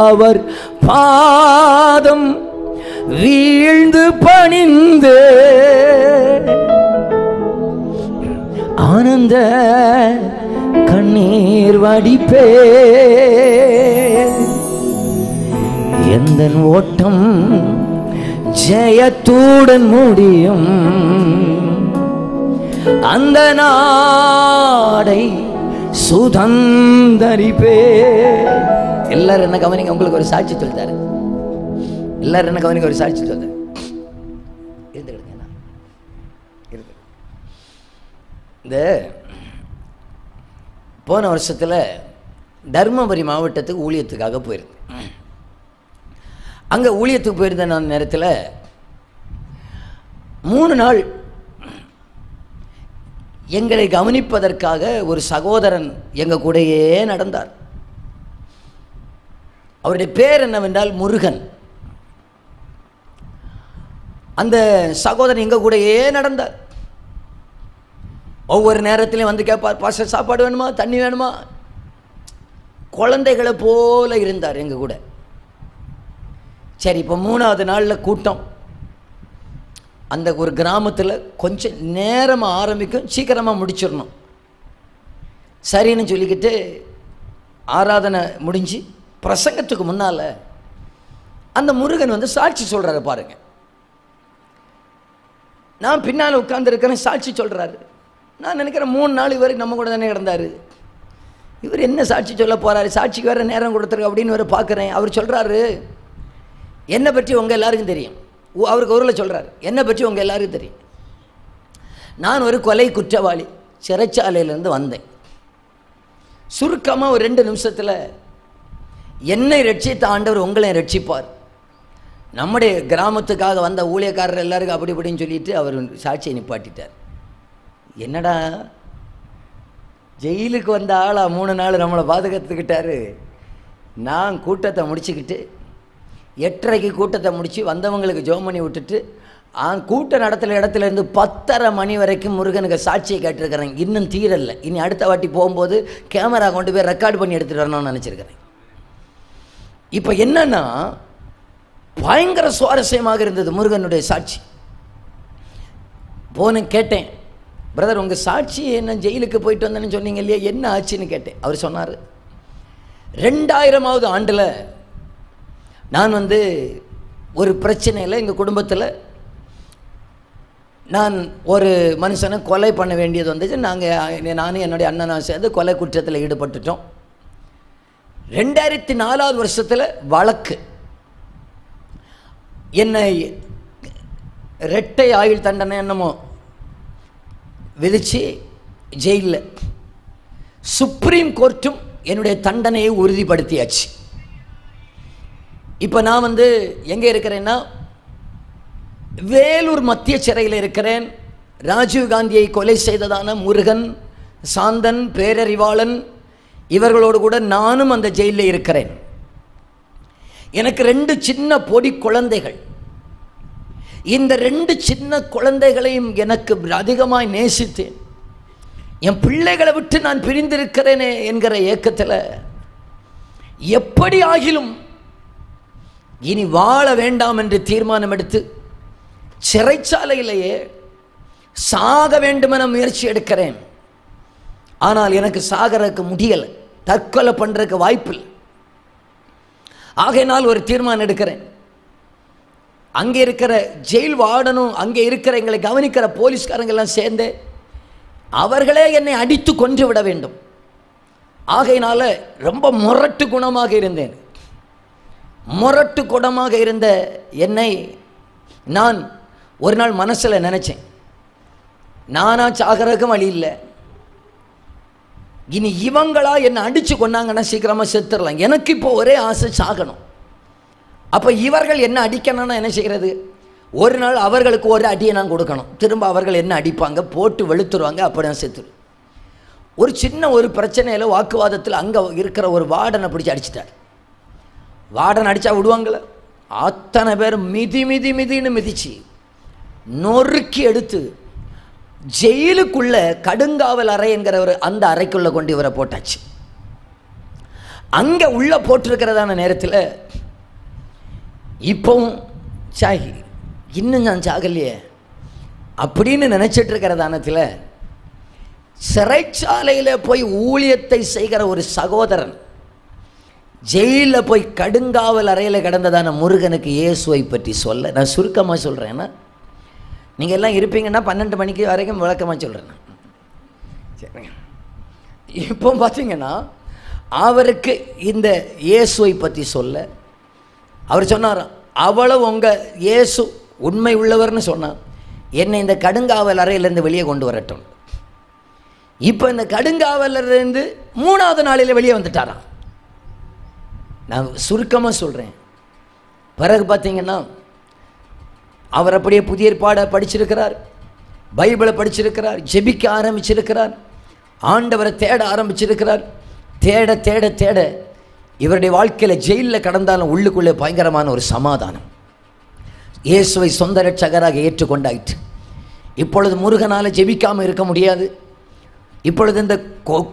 அவர் பாதம் வீழ்ந்து பணிந்து ஆனந்த கண்ணீர் வடிப்பே, எந்தன் ஓட்டம் ஜெயத்துடன் முடியும், அந்த நாடை சுதந்தரிப்பே. எல்லாரும் என்ன கவனிங்க, உங்களுக்கு ஒரு சாட்சி சொல்லிட்டாரு. எல்லாரும் என்ன கவனிங்க, ஒரு சாட்சி சொல்றாரு. இந்த போன வருஷத்தில் தர்மபுரி மாவட்டத்துக்கு ஊழியத்துக்காக போயிருந்தேன். அங்கே ஊழியத்துக்கு போயிருந்த நான் நேரத்தில் 3 நாள் எங்களை கவனிப்பதற்காக ஒரு சகோதரன் எங்கள் கூடயே நடந்தார். அவருடைய பேர் என்னவென்றால் முருகன். அந்த சகோதரன் எங்கள் கூடயே நடந்தார். ஒவ்வொரு நேரத்திலையும் வந்து கேட்பார், பாஸ்டர் சாப்பாடு வேணுமா, தண்ணி வேணுமா. குழந்தைகளை போல இருந்தார் எங்கள் கூட. சரி, இப்போ 3ஆவது நாளில் கூட்டம். அந்த ஒரு கிராமத்தில் கொஞ்சம் நேரமாக ஆரம்பிக்கும், சீக்கிரமாக முடிச்சிடணும். சரின்னு சொல்லிக்கிட்டு ஆராதனை முடிஞ்சு பிரசங்கத்துக்கு முன்னால் அந்த முருகன் வந்து சாட்சி சொல்கிறாரு பாருங்க. நான் பின்னால் உட்கார்ந்துருக்கிறேன், சாட்சி சொல்கிறாரு. நான் நினைக்கிறேன் 3 நாள் இவர் நம்ம கூட தானே கிடந்தார், இவர் என்ன சாட்சி சொல்ல போகிறாரு, சாட்சிக்கு வேறு நேரம் கொடுத்துருக்கு அப்படின்னு வேறு பார்க்குறேன். அவர் சொல்கிறாரு, என்னை பற்றி உங்கள் எல்லாருக்கும் தெரியும். அவருக்கு ஊரில் சொல்கிறார், என்னை பற்றி உங்கள் எல்லாருக்கும் தெரியும். நான் ஒரு கொலை குற்றவாளி, சிறைச்சாலையிலேருந்து வந்தேன். சுருக்கமாக ஒரு 2 நிமிஷத்தில் என்னை ரட்சித்த ஆண்டவர் உங்களையும் ரட்சிப்பார். நம்முடைய கிராமத்துக்காக வந்த ஊழியக்காரர் எல்லாருக்கும் அப்படி இப்படின்னு சொல்லிட்டு அவர் சாட்சியை நிப்பாட்டிட்டார். என்னடா, ஜெயிலுக்கு வந்த ஆளா 3 நாள் நம்மளை பாதுகாத்துக்கிட்டாரு. நான் கூட்டத்தை முடிச்சுக்கிட்டு 8:30க்கு கூட்டத்தை முடித்து வந்தவங்களுக்கு ஜெபம் பண்ணி விட்டுட்டு கூட்ட நடத்துகிற இடத்துலேருந்து 10:30 மணி வரைக்கும் முருகனுக்கு சாட்சியை கேட்டிருக்கிறேன். இன்னும் தீரலை. இனி அடுத்த வாட்டி போகும்போது கேமரா கொண்டு போய் ரெக்கார்டு பண்ணி எடுத்துகிட்டு வரணும்னு நினச்சிருக்கிறேன். இப்போ என்னன்னா, பயங்கர சுவாரஸ்யமாக இருந்தது முருகனுடைய சாட்சி. போன கேட்டேன், பிரதர் உங்கள் சாட்சி என்ன, ஜெயிலுக்கு போயிட்டு வந்தேன்னு சொன்னீங்க இல்லையா, என்ன ஆச்சுன்னு கேட்டேன். அவர் சொன்னார், 2000ஆவது ஆண்டில் நான் வந்து ஒரு பிரச்சனையில் எங்கள் குடும்பத்தில் நான் ஒரு மனுஷனை கொலை பண்ண வேண்டியது வந்துச்சு. நானும் என்னுடைய அண்ணனும் சேர்ந்து கொலை குற்றத்தில் ஈடுபட்டுட்டோம். 2004ஆவது வருஷத்தில் வழக்கு என்னை 2 ஆயுள் தண்டனை என்னமோ விதிச்சு ஜெயிலில் சுப்ரீம் கோர்ட்டும் என்னுடைய தண்டனையை உறுதிப்படுத்தியாச்சு. இப்போ நான் எங்கே இருக்கிறேன்னா, வேலூர் மத்திய சிறையில் இருக்கிறேன். ராஜீவ்காந்தியை கொலை செய்ததான முருகன், சாந்தன், பேரறிவாளன் இவர்களோடு கூட நானும் அந்த ஜெயிலில் இருக்கிறேன். எனக்கு 2 சின்ன பொடி குழந்தைகள். இந்த 2 சின்ன குழந்தைகளையும் எனக்கு அதிகமாய் நேசித்தேன். என் பிள்ளைகளை விட்டு நான் பிரிந்திருக்கிறேனே என்கிற ஏக்கத்தில் எப்படி ஆகிலும் இனி வாழ வேண்டாம் என்று தீர்மானம் எடுத்து சிறைச்சாலையிலேயே சாக வேண்டுமென முயற்சி எடுக்கிறேன். ஆனால் எனக்கு சாகறதுக்கு முடியலை, தற்கொலை பண்ணுறதுக்கு வாய்ப்பில்லை. ஆகையினால் ஒரு தீர்மானம் எடுக்கிறேன். அங்கே இருக்கிற ஜெயில் வார்டனும் அங்கே இருக்கிற எங்களை கவனிக்கிற போலீஸ்காரங்கெல்லாம் சேர்ந்து அவர்களே என்னை அடித்து கொன்று விட வேண்டும். ஆகையினால ரொம்ப முரட்டு குணமாக இருந்தேன். முரட்டு குணமாக இருந்த என்னை நான் ஒரு நாள் மனசில் நினச்சேன், நானா சாகிறதுக்கும் வழி இல்லை, இனி இவங்களா என்னை அடித்து கொண்டாங்கன்னா சீக்கிரமாக செத்துடலாம். எனக்கு இப்போ ஒரே ஆசை சாகணும். அப்போ இவர்கள் என்ன அடிக்கணும்னா என்ன செய்கிறது? ஒரு நாள் அவர்களுக்கு ஒரு அடியை நான் கொடுக்கணும். திரும்ப அவர்கள் என்ன அடிப்பாங்க, போட்டு வெளுத்துருவாங்க, அப்படி நான் செத்துருவேன். ஒரு சின்ன ஒரு பிரச்சனையில் வாக்குவாதத்தில் அங்கே இருக்கிற ஒரு வார்டனை பிடிச்சி அடிச்சிட்டார். வார்டன் அடித்தா விடுவாங்கள, அத்தனை பேர் மிதின்னு மிதிச்சு நொறுக்கி எடுத்து ஜெயிலுக்குள்ள கடுங்காவல் அறை என்கிற ஒரு அந்த அறைக்குள்ளே கொண்டு இவரை போட்டாச்சு. அங்கே உள்ள போட்டிருக்கிறதான நேரத்தில் இப்போவும் சாகி இன்னும் நான் சாகலையே அப்படின்னு நினச்சிட்டு இருக்கிறதானத்தில் சிறைச்சாலையில் போய் ஊழியத்தை செய்கிற ஒரு சகோதரன் ஜெயிலில் போய் கடுங்காவல் அறையில் கிடந்ததான முருகனுக்கு இயேசுவை பற்றி சொல்ல நான் சுருக்கமாக சொல்கிறேன்னா, நீங்கள் எல்லாம் இருப்பீங்கன்னா 12 மணிக்கு வரைக்கும் விளக்கமாக சொல்கிறேன். சரிங்க. இப்போ பார்த்தீங்கன்னா அவருக்கு இந்த இயேசுவை பற்றி சொல்ல அவர் சொன்னார், அவ்வளவு உங்கள் இயேசு உண்மை உள்ளவர்னு சொன்னார், என்னை இந்த கடுங்காவல் அறையிலேருந்து வெளியே கொண்டு வரட்டும். இப்போ இந்த கடுங்காவலிருந்து 3வது நாளில் வெளியே வந்துட்டாராம். நான் சுருக்கமாக சொல்கிறேன். பிறகு பார்த்தீங்கன்னா அவர் அப்படியே புதிய ஏற்பாடை படிச்சிருக்கிறார், பைபிளை படிச்சிருக்கிறார், ஜெபிக்க ஆரம்பிச்சிருக்கிறார், ஆண்டவரை தேட ஆரம்பிச்சிருக்கிறார். தேட தேட தேட இவருடைய வாழ்க்கையில் ஜெயிலில் கடந்தாலும் உள்ளுக்குள்ளே பயங்கரமான ஒரு சமாதானம். இயேசுவை சொந்த ரட்சகராக ஏற்றுக்கொண்டாயிற்று. இப்பொழுது முருகனால் ஜெபிக்காமல் இருக்க முடியாது. இப்பொழுது இந்த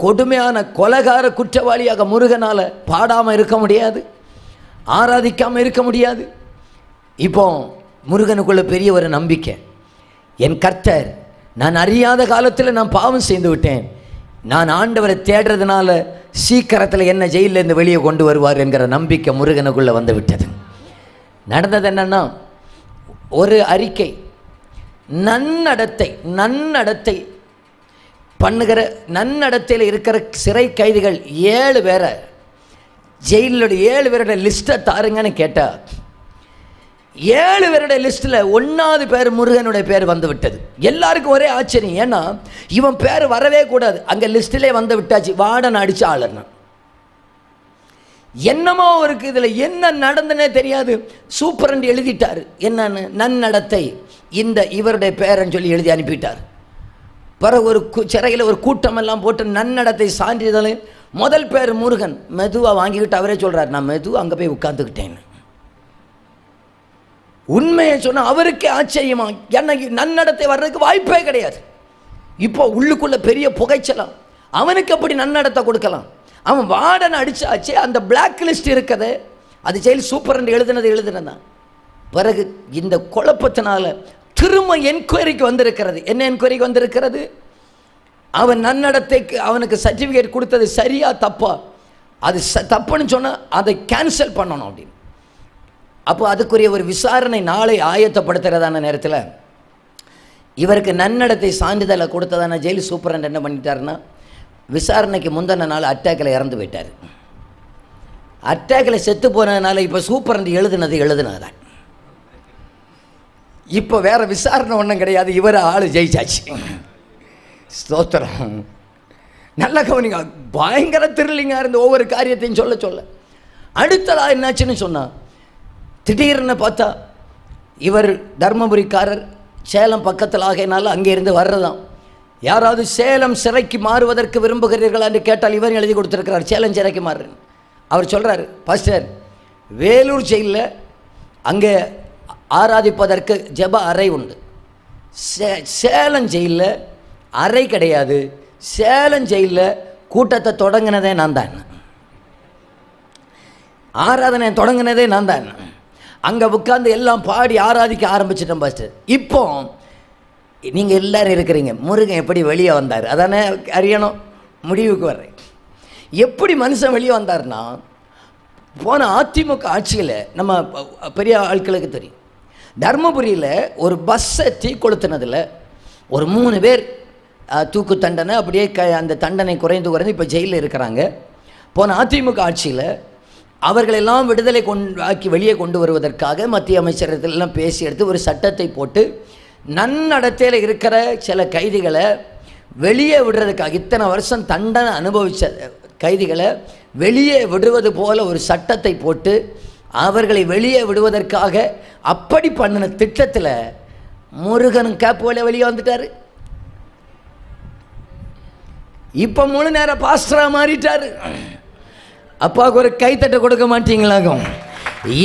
கொடுமையான கொலைகார குற்றவாளியாக முருகனால் பாடாமல் இருக்க முடியாது, ஆராதிக்காமல் இருக்க முடியாது. இப்போ முருகனுக்குள்ள பெரிய ஒரு நம்பிக்கை, என் கர்த்தர் நான் அறியாத காலத்தில் நான் பாவம் செய்து விட்டேன், நான் ஆண்டவரை தேடுறதுனால சீக்கிரத்தில் என்ன ஜெயிலிருந்து வெளியே கொண்டு வருவார் என்கிற நம்பிக்கை முருகனுக்குள்ளே வந்து விட்டது. நடந்தது என்னன்னா, ஒரு அறிக்கை, நன்னடத்தை பண்ணுகிற நன்னடத்தையில் இருக்கிற சிறை கைதிகள் 7 பேரை ஜெயிலுடைய 7 பேரோட லிஸ்ட்டை தாருங்கன்னு கேட்டால் 7 பேருடைய லிஸ்ட்டில் 1வது பேர் முருகனுடைய பேர் வந்து விட்டது. எல்லாருக்கும் ஒரே ஆச்சரியம், ஏன்னா இவன் பேர் வரவே கூடாது, அங்கே லிஸ்ட்டிலே வந்து விட்டாச்சு. வார்டன் அடிச்சு ஆளுனா என்னமோ இருக்குது, இதில் என்ன நடந்துன்னே தெரியாது. சூப்பரண்ட் எழுதிட்டார் என்னன்னு, நன்னடத்தை இந்த இவருடைய பேரன்னு சொல்லி எழுதி அனுப்பிட்டார். பிறகு ஒரு சிறையில் ஒரு கூட்டமெல்லாம் போட்டு நன்னடத்தை சான்றிதழ், முதல் பேர் முருகன். மெதுவாக வாங்கிக்கிட்டு அவரே சொல்கிறார், நான் மெதுவாக அங்கே போய் உட்காந்துக்கிட்டேன்னு. உண்மையை சொன்னால் அவருக்கே ஆச்சரியமா, எனக்கு நன்னடத்தை வர்றதுக்கு வாய்ப்பே கிடையாது. இப்போ உள்ளுக்குள்ளே பெரிய புகைச்சலாம், அவனுக்கு அப்படி நன்னடத்தை கொடுக்கலாம். அவன் வார்டன் அடிச்சாச்சு, அந்த பிளாக் லிஸ்ட் இருக்குது, அது ஜெயில் சூப்பரண்ட் எழுதுனதான். பிறகு இந்த குழப்பத்தினால திரும்ப என்கொயரிக்கு வந்திருக்கிறது. என்ன என்கொயரிக்கு வந்திருக்கிறது? அவன் நன்னடத்தைக்கு அவனுக்கு சர்டிஃபிகேட் கொடுத்தது சரியா தப்பா, அது தப்புன்னு சொன்னால் அதை கேன்சல் பண்ணணும் அப்படின்னு. அப்போ அதுக்குரிய ஒரு விசாரணை நாளை ஆயத்தப்படுத்துகிறதான நேரத்தில் இவருக்கு நன்னடத்தை சான்றிதழை கொடுத்ததான ஜெயில் சூப்பரண்ட் என்ன பண்ணிட்டாருன்னா, விசாரணைக்கு முந்தின நாள் அட்டாக்கில் இறந்து போயிட்டார். அட்டாக்கில் செத்து போனதுனால இப்போ சூப்பரண்ட் எழுதுனதான். இப்போ வேற விசாரணை ஒன்றும் கிடையாது, இவர் ஆள் ஜெயிச்சாச்சு. ஸ்தோத்திரம். நல்ல கவனிங்க, பயங்கர த்ரில்லிங்காக இருந்து ஒவ்வொரு காரியத்தையும் சொல்ல அடுத்ததாக என்னாச்சுன்னு சொன்னால், திடீர்னு பார்த்தா இவர் தர்மபுரிக்காரர், சேலம் பக்கத்தில் ஆகையினால அங்கேருந்து வர்றதான். யாராவது சேலம் சிறைக்கு மாறுவதற்கு விரும்புகிறீர்கள் என்று கேட்டால் இவர் எழுதி கொடுத்துருக்கிறார், சேலம் சிறைக்கு மாறுறேன். அவர் சொல்கிறார், பாஸ்டர் வேலூர் ஜெயிலில் அங்கே ஆராதிப்பதற்கு ஜெப அறை உண்டு, சேலம் ஜெயிலில் அறை கிடையாது, சேலம் ஜெயிலில் கூட்டத்தை தொடங்கினதே நான் தான், ஆராதனை தொடங்கினதே நான் தான். அங்கே உட்காந்து எல்லாம் பாடி ஆராதிக்க ஆரம்பிச்சிட்டோம் பாஸ்டர். இப்போ நீங்கள் எல்லோரும் இருக்கிறீங்க, முருகன் எப்படி வெளியே வந்தார் அதானே அறியணும். முடிவுக்கு வர்றேன். எப்படி மனுஷன் வெளியே வந்தார்னா, போன அதிமுக ஆட்சியில் நம்ம பெரிய ஆட்களுக்கு தெரியும், தர்மபுரியில் ஒரு பஸ்ஸை தீ கொளுத்தினதில் ஒரு 3 பேர் தூக்கு தண்டனை, அப்படியே அந்த தண்டனை குறைந்து இப்போ ஜெயிலில் இருக்கிறாங்க. போன அதிமுக ஆட்சியில் அவர்களெல்லாம் விடுதலை ஆக்கி வெளியே கொண்டு வருவதற்காக மத்திய அமைச்சரத்திலாம் பேசி எடுத்து ஒரு சட்டத்தை போட்டு நன்னடத்தையில் இருக்கிற சில கைதிகளை வெளியே விடுறதுக்காக, இத்தனை வருஷம் தண்டனை அனுபவித்த கைதிகளை வெளியே விடுவது போல ஒரு சட்டத்தை போட்டு அவர்களை வெளியே விடுவதற்காக அப்படி பண்ணின திட்டத்தில் முருகனும் கேப்போல வெளியே வந்துட்டார். இப்போ முழு நேர பாஸ்டராக மாறிட்டார். அப்பாவுக்கு ஒரு கைத்தட்டை கொடுக்க மாட்டீங்களாகும்?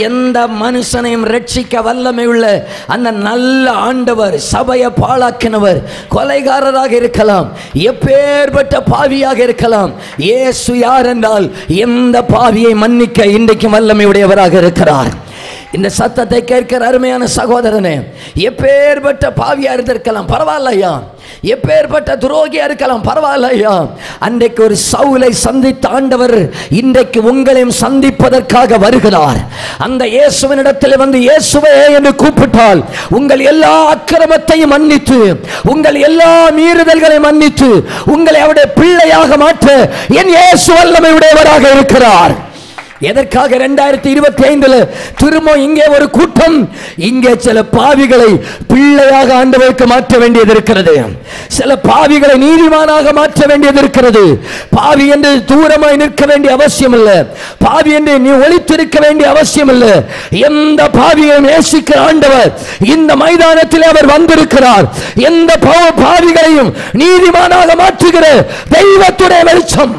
எந்த மனுஷனையும் ரட்சிக்க வல்லமை உள்ள அந்த நல்ல ஆண்டவர், சபையை பாழாக்கினவர், கொலைகாரராக இருக்கலாம், எப்பேற்பட்ட பாவியாக இருக்கலாம், இயேசு யார் என்றால் எந்த பாவியை மன்னிக்க இன்றைக்கும் வல்லமை உடையவராக இருக்கிறார். இந்த சத்தத்தை கேட்கிற அருமையான சகோதரனே, எப்பேற்பட்ட பாவியா இருந்திருக்கலாம் பரவாயில்லையா, எப்பேற்பட்ட துரோகியா இருக்கலாம் பரவாயில்லையா, அன்றைக்கு ஒரு சவுலை சந்தித்த ஆண்டவர் இன்றைக்கு உங்களையும் சந்திப்பதற்காக வருகிறார். அந்த இயேசுவினிடத்தில் வந்து இயேசுவே என்று கூப்பிட்டால் உங்கள் எல்லா அக்கிரமத்தையும் மன்னித்து, உங்கள் எல்லா மீறுதல்களை மன்னித்து உங்களை அவருடைய பிள்ளையாக மாற்ற என் இயேசு வல்லமை உடையவராக இருக்கிறார். எதற்காக 2025 திரும்ப இங்கே ஒரு கூட்டம், இங்கே சில பாவிகளை பிள்ளையாக ஆண்டவருக்கு மாற்ற வேண்டியது இருக்கிறது, சில பாவிகளை நீதிமானாக மாற்ற வேண்டியது இருக்கிறது. பாவி என்று தூரமாய் நிற்க வேண்டிய அவசியம் இல்லை, பாவி என்று நீ ஒளித்திருக்க வேண்டிய அவசியம் இல்லை. எந்த பாவியை நேசிக்கிற ஆண்டவர் இந்த மைதானத்தில் அவர் வந்திருக்கிறார். எந்த பாவிகளையும் நீதிமானாக மாற்றுகிற தெய்வத்துடைய வெளிச்சம்.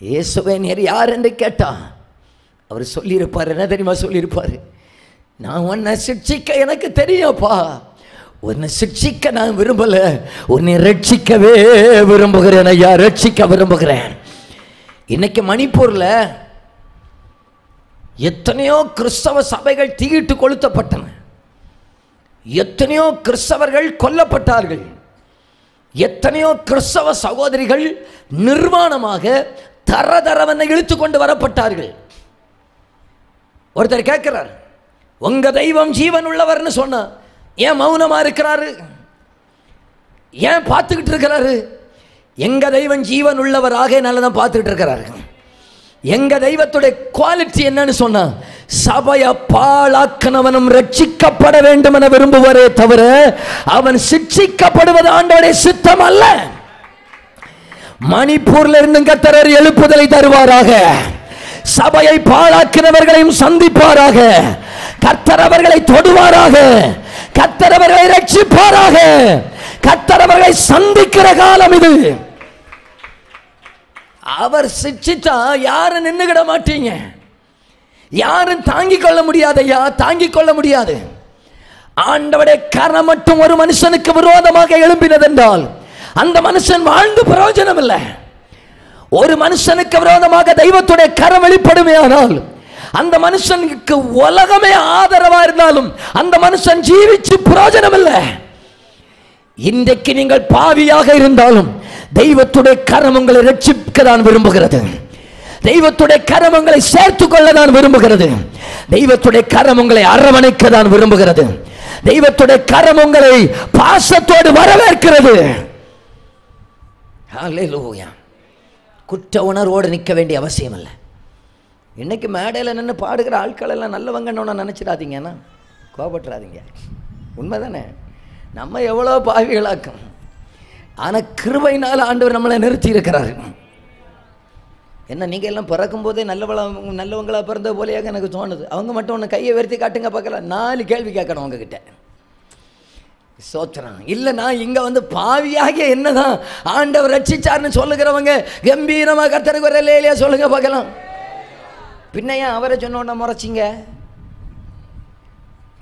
இயேசுவே நீர் யார் என்று கேட்டா அவர் சொல்லியிருப்பார். என்ன தெரியுமா சொல்லியிருப்பார்? நான் உன்னை சிக்ஷிக்க எனக்கு தெரியும்ப்பா, உன்னை சிக்ஷிக்க நான் விரும்பல, உன்னை ரட்சிக்கவே விரும்புகிறேன் ஐயா, ரட்சிக்க விரும்புகிறேன். இன்னைக்கு மணிப்பூர்ல எத்தனையோ கிறிஸ்தவ சபைகள் தீயிட்டு கொளுத்தப்பட்டன, எத்தனையோ கிறிஸ்தவர்கள் கொல்லப்பட்டார்கள், எத்தனையோ கிறிஸ்தவ சகோதரிகள் நிர்வாணமாக தரதரவனை இழுத்து கொண்டு வரப்பட்டார்கள். ஒருத்தர் கேட்கிறார், உங்க தெய்வம் ஜீவன் உள்ளவர்னு சொன்னா ஏன் மௌனமா இருக்கிறாரு, ஏன் பார்த்துக்கிட்டு இருக்கிறாரு? எங்க தெய்வம் ஜீவன் உள்ளவராக நல்லதான் பார்த்துக்கிட்டு இருக்கிறாரு. எங்க தெய்வத்துடைய குவாலிட்டி என்னன்னு சொன்னா, சபையை பாழாக்கனவனும் ரட்சிக்கப்பட வேண்டும் என விரும்புவரே தவிர அவன் சிக்ஷிக்கப்படுவது ஆண்டவருடைய சித்தம் அல்ல. மணிப்பூர்ல இருந்து கர்த்தர் எழுப்புதலை தருவாராக, சபையை பாழாக்கினவர்களையும் சந்திப்பாராக, கர்த்தர் அவர்களை தொடுவாராக, கர்த்தர் அவர்களை ரட்சிப்பாராக, கர்த்தர் அவர்களை சந்திக்கிற காலம் இது. அவர் சிக்ஷித்தா யாரும் நின்னுகிட மாட்டீங்க, யாரும் தாங்கிக் கொள்ள முடியாது ஐயா, தாங்கிக் கொள்ள முடியாது. ஆண்டவருடைய கரம் மட்டும் ஒரு மனுஷனுக்கு விரோதமாக எழும்பினதென்றால் அந்த மனுஷன் வாழ்ந்து பிரயோஜனம் இல்லை. ஒரு மனுஷனுக்கு விரோதமாக தெய்வத்துடைய கரம் வெளிப்படுமே ஆனால் அந்த மனுஷனுக்கு உலகமே ஆதரவா இருந்தாலும் அந்த மனுஷன் ஜீவிச்சு பிரயோஜனம் இல்லை. இன்றைக்கு நீங்கள் பாவியாக இருந்தாலும் தெய்வத்துடைய கரம் உங்களை ரட்சிக்க தான் விரும்புகிறது, தெய்வத்துடைய கரம் உங்களை சேர்த்துக் கொள்ள தான் விரும்புகிறது, தெய்வத்துடைய கரம் உங்களை அரவணைக்க தான் விரும்புகிறது, தெய்வத்துடைய கரம் உங்களை பாசத்தோடு வரவேற்கிறது. ஹல்லேலூயா. குற்ற உணர்வோடு நிற்க வேண்டிய அவசியம் இல்லை. இன்னைக்கு மேடையில் நின்று பாடுகிற ஆட்கள் எல்லாம் நல்லவங்கன்னு நினச்சிடாதீங்கன்னா கோபப்பட்டுறாதீங்க, உண்மைதானே? நம்ம எவ்வளோ பாவிகளாக்கும், ஆனால் கிருபையினால் ஆண்டவர் நம்மளை நிறுத்தி இருக்கிறாரு. என்ன நீங்கள் எல்லாம் பிறக்கும் போதே நல்லவங்களா பிறந்த போலேயாக எனக்கு தோணுது. அவங்க மட்டும் ஒன்று கையை உயர்த்தி காட்டுங்க பார்க்கலாம். 4 கேள்வி கேட்கணும் உங்ககிட்ட. சோத்திரம் இல்லை, நான் இங்கே வந்து பாவியாக என்னதான் ஆண்டவர் ரட்சிச்சார்னு சொல்லுகிறவங்க கம்பீரமாக கர்த்தருக்கு ஒரு இல்லையா சொல்லுங்க பார்க்கலாம். பின்னையா அவரை சொன்னோன்னா முறைச்சிங்க?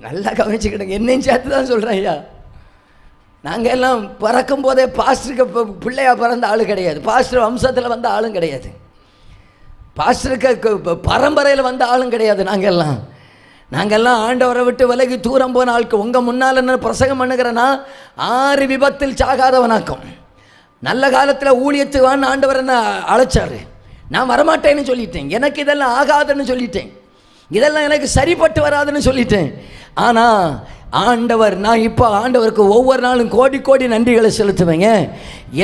நல்லா கவனிச்சுக்கிடுங்க, என்னையும் சேர்த்து தான் சொல்கிறேன் ஐயா. நாங்கள் எல்லாம் பிறக்கும் போதே பாஸ்டருக்கு பிள்ளையாக பிறந்த ஆளு கிடையாது, பாஸ்டர் வம்சத்தில் வந்த ஆளும் கிடையாது, பாஸ்டருக்கு பரம்பரையில் வந்த ஆளும் கிடையாது. நாங்கள்லாம் ஆண்டவரை விட்டு விலகி தூரம் போன ஆளுக்கு. உங்கள் முன்னால் என்ன பிரசங்கம் பண்ணுகிறேன்னா 6 விபத்தில் சாகாதவனாக்கும். நல்ல காலத்தில் ஊழியத்துவான்னு ஆண்டவர் என்ன அழைச்சார். நான் வரமாட்டேன்னு சொல்லிட்டேன், எனக்கு இதெல்லாம் ஆகாதுன்னு சொல்லிட்டேன், இதெல்லாம் எனக்கு சரிப்பட்டு வராதுன்னு சொல்லிட்டேன். ஆனால் ஆண்டவர், நான் இப்போ ஆண்டவருக்கு ஒவ்வொரு நாளும் கோடி கோடி நன்றிகளை செலுத்துவேங்க.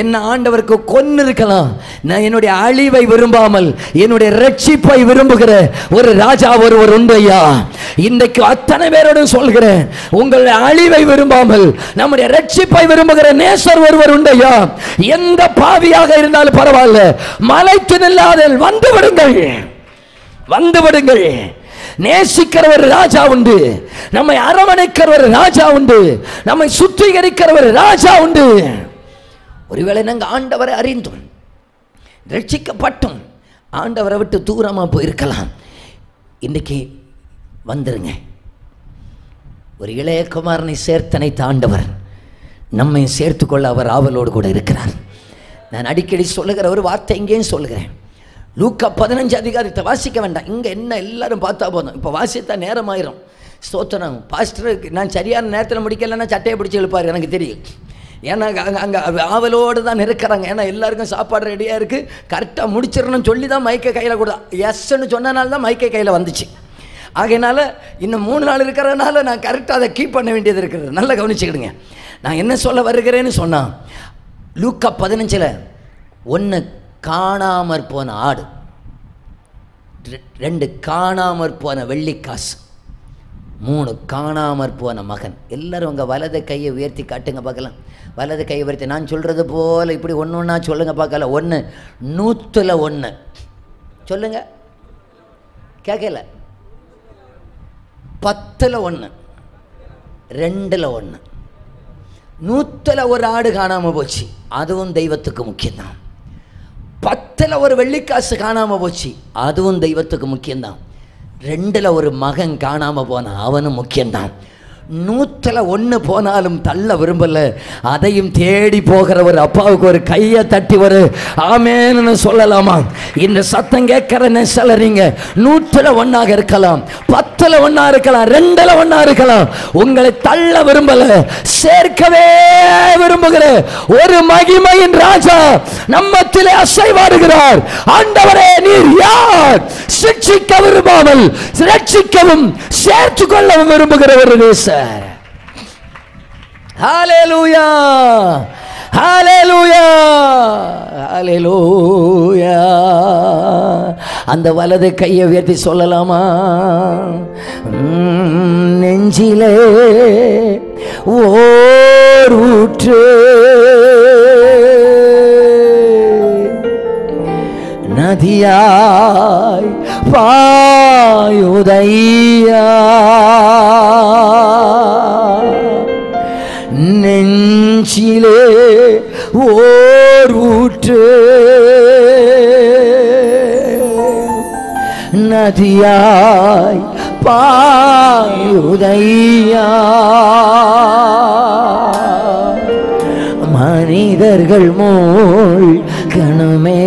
என்ன ஆண்டவருக்கு கொன்னு இருக்கலாம், நான் என்னுடைய அழிவை விரும்பாமல் என்னுடைய ரட்சிப்பை விரும்புகிற ஒரு ராஜா ஒருவர் உண்டு ஐயா. இன்றைக்கு அத்தனை பேரோடும் சொல்கிறேன், உங்களுடைய அழிவை விரும்பாமல் நம்முடைய ரட்சிப்பை விரும்புகிற நேசர் ஒருவர் உண்டு ஐயா. எந்த பாவியாக இருந்தாலும் பரவாயில்ல, மலைத்து நில்லாத வந்து விடுங்கள், வந்து விடுங்கள். நேசிக்கிற ஒரு ராஜா உண்டு, நம்மை அரவணைக்கிற ஒரு ராஜா உண்டு, நம்மை சுத்திகரிக்கிற ஒரு ராஜா உண்டு. ஒருவேளை நாங்கள் ஆண்டவரை அறிந்தும் ரட்சிக்கப்பட்டும் ஆண்டவரை விட்டு தூரமாக போயிருக்கலாம். இன்றைக்கி வந்துருங்க. ஒரு இளைய குமாரனை சேர்த்தனைத்த ஆண்டவர் நம்மை சேர்த்துக்கொள்ள அவர் ஆவலோடு கூட இருக்கிறார். நான் அடிக்கடி சொல்லுகிற ஒரு வார்த்தை இங்கேயும் சொல்லுகிறேன். லூக்கா 15 அதிகாரத்தை வாசிக்க வேண்டாம், இங்கே என்ன எல்லாரும் பார்த்தா போதும். இப்போ வாசித்தா நேரமாயிரும். ஸ்தோத்திரம். பாஸ்டருக்கு நான் சரியான நேரத்தில் முடிக்கலைன்னா சட்டையை பிடிச்சி எழுப்பார், எனக்கு தெரியும். ஏன்னா அங்கே ஆவலோடு தான் இருக்கிறாங்க. ஏன்னா எல்லாருக்கும் சாப்பாடு ரெடியாக இருக்குது, கரெக்டாக முடிச்சிடணும்னு சொல்லி தான் மைக்கை கையில் கூட எஸ்ன்னு சொன்னனால தான் மைக்கை கையில் வந்துச்சு. ஆகையினால இன்னும் 3 நாள் இருக்கிறதுனால நான் கரெக்டாக அதை கீப் பண்ண வேண்டியது இருக்கிறது. நல்லா கவனிச்சுக்கிடுங்க. நான் என்ன சொல்ல வருகிறேன்னு சொன்னால், லூக்கா 15 1 காணாமற் போன ஆடு, 2 காணாமற் போன வெள்ளிக்காசு, 3 காணாமற் போன மகன். எல்லோரும் உங்கள் வலது கையை உயர்த்தி காட்டுங்க பார்க்கலாம். வலது கையை உயர்த்தி நான் சொல்கிறது போல் இப்படி ஒன்று ஒன்றா சொல்லுங்கள் பார்க்கலாம். 1 100ல் 1 சொல்லுங்க, கேட்கல. 10ல் 1, 2ல் 1. 100ல் ஒரு ஆடு காணாமல் போச்சு, அதுவும் தெய்வத்துக்கு முக்கியம்தான். 10ல் ஒரு வெள்ளிக்காசு காணாமல் போச்சு, அதுவும் தெய்வத்துக்கு முக்கியம்தான். 2ல் ஒரு மகன் காணாமல் போன அவனும் முக்கியம்தான். 100ல் 1 போனாலும் தள்ள விரும்பல, அதையும் தேடி போகிற ஒரு அப்பாவுக்கு ஒரு கையை தட்டி ஒரு ஆமேன்னு சொல்லலாமா? இந்த சத்தம் கேட்கிற நெசலறீங்க 100ல் 1 இருக்கலாம், 10ல் 1 இருக்கலாம், 2ல் 1 இருக்கலாம். உங்களை தள்ள விரும்பல, சேர்க்கவே விரும்புகிற ஒரு மகிமையின் ராஜா நம்மத்திலே அசைவாடுகிறார். ஆண்டவரே, நீர் யார்? சிட்சிக்க விரும்பாமல் ரட்சிக்கவும் சேர்த்து கொள்ளவும் விரும்புகிற ஒரு நேசர். ஹல்லேலூயா, ஹல்லேலூயா, ஹல்லேலூயா. அந்த வலது கையை உயர்த்தி சொல்லலாமா? நெஞ்சிலே ஓர் ஊற்று நதியாய் பாயுதையா, நெஞ்சிலே ஓர் ஊற்று நதியாய் பாயுதையா, மனிதர்கள் மூழ்கணுமே,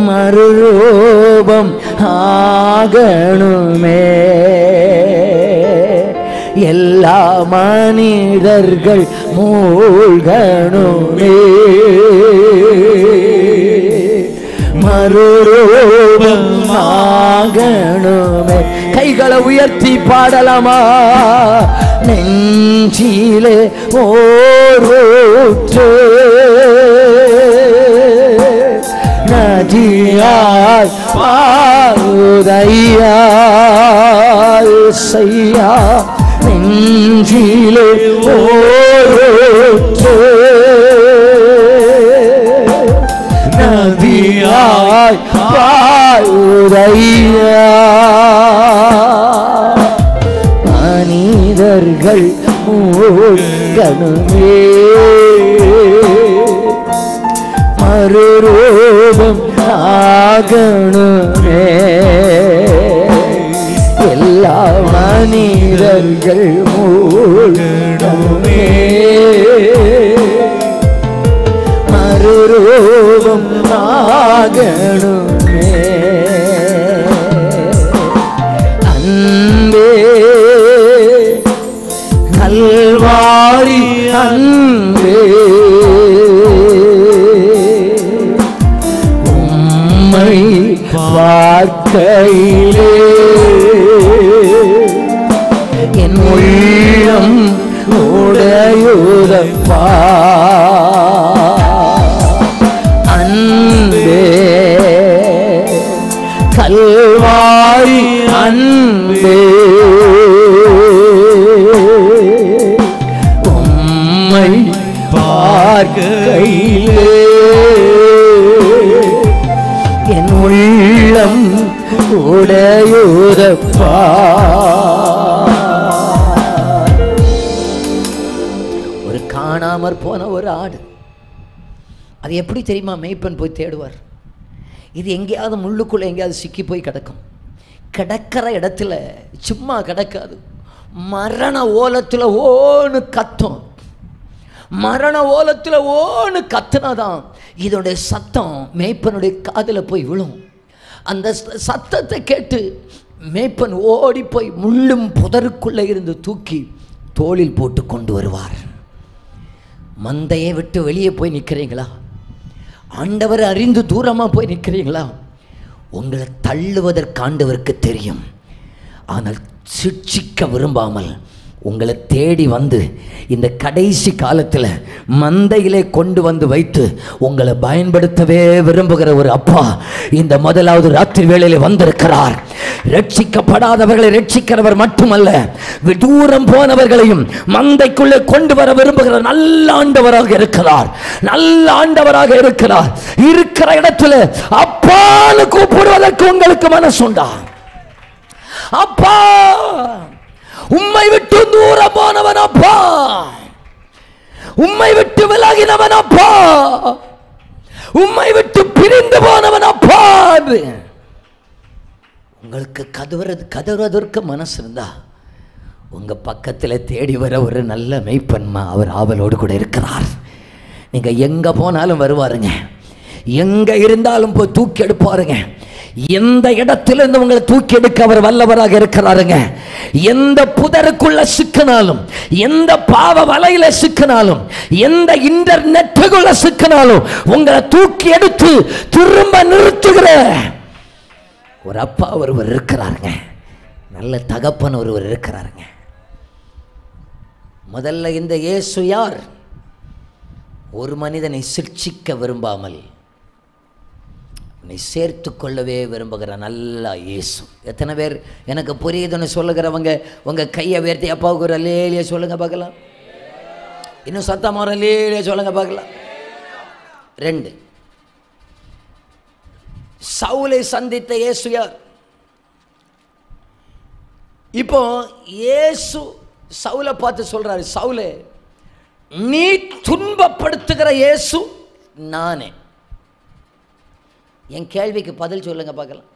மறுரூபம் ஆகணுமே, எல்லா மனிதர்கள் மூழ்கணுமே, மறுரூபம் ஆகணுமே. கைகளை உயர்த்தி பாடலாமா? நெஞ்சிலே ஓரூற்று நதியாய் பாயுதையா, செய்யா நெஞ்சிலே ஓரூற்று பாயுதையா. மனிதர்கள் மூழ்கணுமே மறுரூபம் ஆகணுமே. எல்லா மனிதர்கள் மூழ்கணுமே மறுரூபம் ஆகணுமே. அன்பே கல்வாரி அன்பே உம்மை பார்க்கையிலே என் உள்ளம் உடையுதப்பா. அன்பே கல்வாரி அன்பே உம்மை பார்க்கையிலே என் உள்ளம் உடையுதப்பா. ஒரு காணாமற் போன ஒரு ஆடு, அது எப்படி தெரியுமா? மேய்ப்பன் போய் தேடுவார். இது எங்கேயாவது முள்ளுக்குள்ளே எங்கேயாவது சிக்கி போய் கிடக்கும். கிடக்கிற இடத்துல சும்மா கிடக்காது, மரண ஓலத்தில் ஓன்னு கத்தும். மரண ஓலத்தில் ஓன்னு கத்துனாதான் இதனுடைய சத்தம் மேய்ப்பனுடைய காதில் போய் விழும். அந்த சத்தத்தை கேட்டு மேய்ப்பன் ஓடி போய் முள்ளும் புதருக்குள்ளே இருந்து தூக்கி தோளில் போட்டு கொண்டு வருவார். மந்தையை விட்டு வெளியே போய் நிற்கிறீங்களா? ஆண்டவர் அறிந்து தூரமாக போய் நிற்கிறீங்களா? உங்களை தள்ளுவதற்கு ஆண்டவருக்கு தெரியும். ஆனால் சிட்சிக்க விரும்பாமல் உங்களை தேடி வந்து இந்த கடைசி காலத்தில் மந்தையிலே கொண்டு வந்து வைத்து உங்களை பயன்படுத்தவே விரும்புகிற ஒரு அப்பா இந்த முதலாவது ராத்திரி வேளையில் வந்திருக்கிறார். ரட்சிக்கப்படாதவர்களை ரட்சிக்கிறவர் மட்டுமல்ல, தூரம் போனவர்களையும் மந்தைக்குள்ளே கொண்டு வர விரும்புகிற நல்ல ஆண்டவராக இருக்கிறார். நல்ல ஆண்டவராக இருக்கிறார். இருக்கிற இடத்துல அப்பான்னு கூப்பிடுவதற்கு உங்களுக்கு மனசுண்டா? அப்பா, உம்மை விட்டு தூரம் போனவன் அப்பா, உம்மை விட்டு விலகினவன் அப்பா, உம்மை விட்டு பிரிந்து போனவன் அப்பா. உங்களுக்கு கதறுவதற்கு மனசு இருந்தா உங்க பக்கத்தில் தேடி வர ஒரு நல்ல மெய்ப்பன்மா அவர் ஆவலோடு கூட இருக்கிறார். நீங்க எங்க போனாலும் வருவாருங்க, எங்க இருந்தாலும் போய் தூக்கி எடுப்பாருங்க. எந்த இடத்திலிருந்து உங்களை தூக்கி எடுக்க அவர் வல்லவராக இருக்கிறாருங்க. எந்த புதருக்குள்ள சிக்கினாலும், எந்த பாவ வலையில சிக்கினாலும், எந்த இன்டர்நெட்டுக்குள்ள சிக்கினாலும் உங்களை தூக்கி எடுத்து திரும்ப நிறுத்துகிற ஒரு அப்பா ஒருவர் இருக்கிறாருங்க. நல்ல தகப்பன் ஒருவர் இருக்கிறாருங்க. முதல்ல இந்த இயேசு யார்? ஒரு மனிதனை சிக்ஷிக்க விரும்பாமல் சேர்த்து கொள்ளவே விரும்புகிற நல்ல இயேசு. எத்தனை பேர் எனக்கு புரியுதுன்னு சொல்லுகிறவங்க உங்க கையை உயர்த்தி அப்பாவுக்கு ஒரு லேலிய சொல்லுங்க பார்க்கலாம். இன்னும் சத்தமா ஒரு லேலிய சொல்லுங்க பார்க்கலாம். 2, சவுலை சந்தித்த இயேசு யார்? இப்போ இயேசு சவுலை பார்த்து சொல்றாரு, சவுலே, நீ துன்பப்படுத்துகிற இயேசு நானே. என் கேள்விக்கு பதில் சொல்லுங்க பார்க்கலாம்.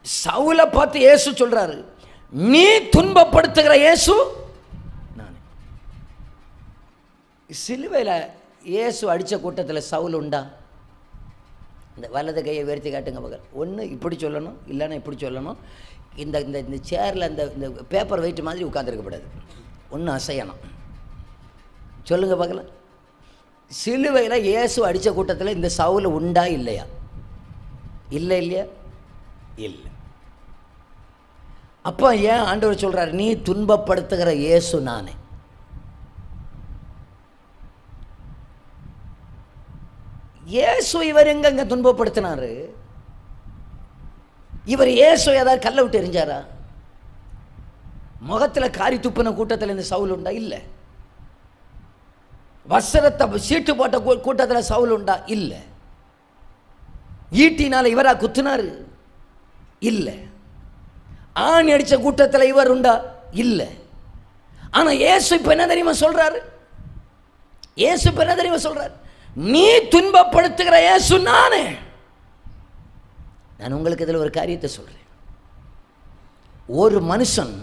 சவுலை பார்த்து இயேசு சொல்றாரு, நீ துன்பப்படுத்துகிற இயேசு நானே. சிலுவையில் இயேசு அடித்த கூட்டத்தில் சவுல் உண்டா? இந்த வலது கையை உயர்த்தி காட்டுங்க பார்க்கலாம். ஒன்று இப்படி சொல்லணும், இல்லைன்னா இப்படி சொல்லணும். இந்த இந்த சேரில் இந்த பேப்பர் வெயிட் மாதிரி உட்காந்துருக்கப்படாது, ஒன்று அசையணும். சொல்லுங்க பார்க்கலாம். சிலுவையில் இயேசு அடித்த கூட்டத்தில் இந்த சவுல் உண்டா இல்லையா? இல்லை இல்லையா? இல்லை. அப்போ ஏன் ஆண்டவர் சொல்கிறார், நீ துன்பப்படுத்துகிற இயேசு நானே? இயேசு இவர் எங்க துன்பப்படுத்தினாரு? இவர் இயேசு ஏதாவது கல்லை விட்டு எரிஞ்சாரா? முகத்தில் காரி துப்பின கூட்டத்தில் இந்த சவுல் உண்டா? இல்லை. வஸ்திரத்தை சீட்டு போட்ட கூட்டத்தில் சவுல் உண்டா? இல்லை. ஈட்டினால இவரா குத்துனாரு? இல்லை. ஆணி அடித்த கூட்டத்தில் இவர் உண்டா? இல்லை. ஆனால் இயேசு இப்போ என்ன தெரியுமா சொல்றாரு? இயேசு இப்போ என்ன தெரியுமா சொல்றாரு? நீ துன்பப்படுத்துகிற இயேசு நானே. நான் உங்களுக்கு இதில் ஒரு காரியத்தை சொல்றேன். ஒரு மனுஷன்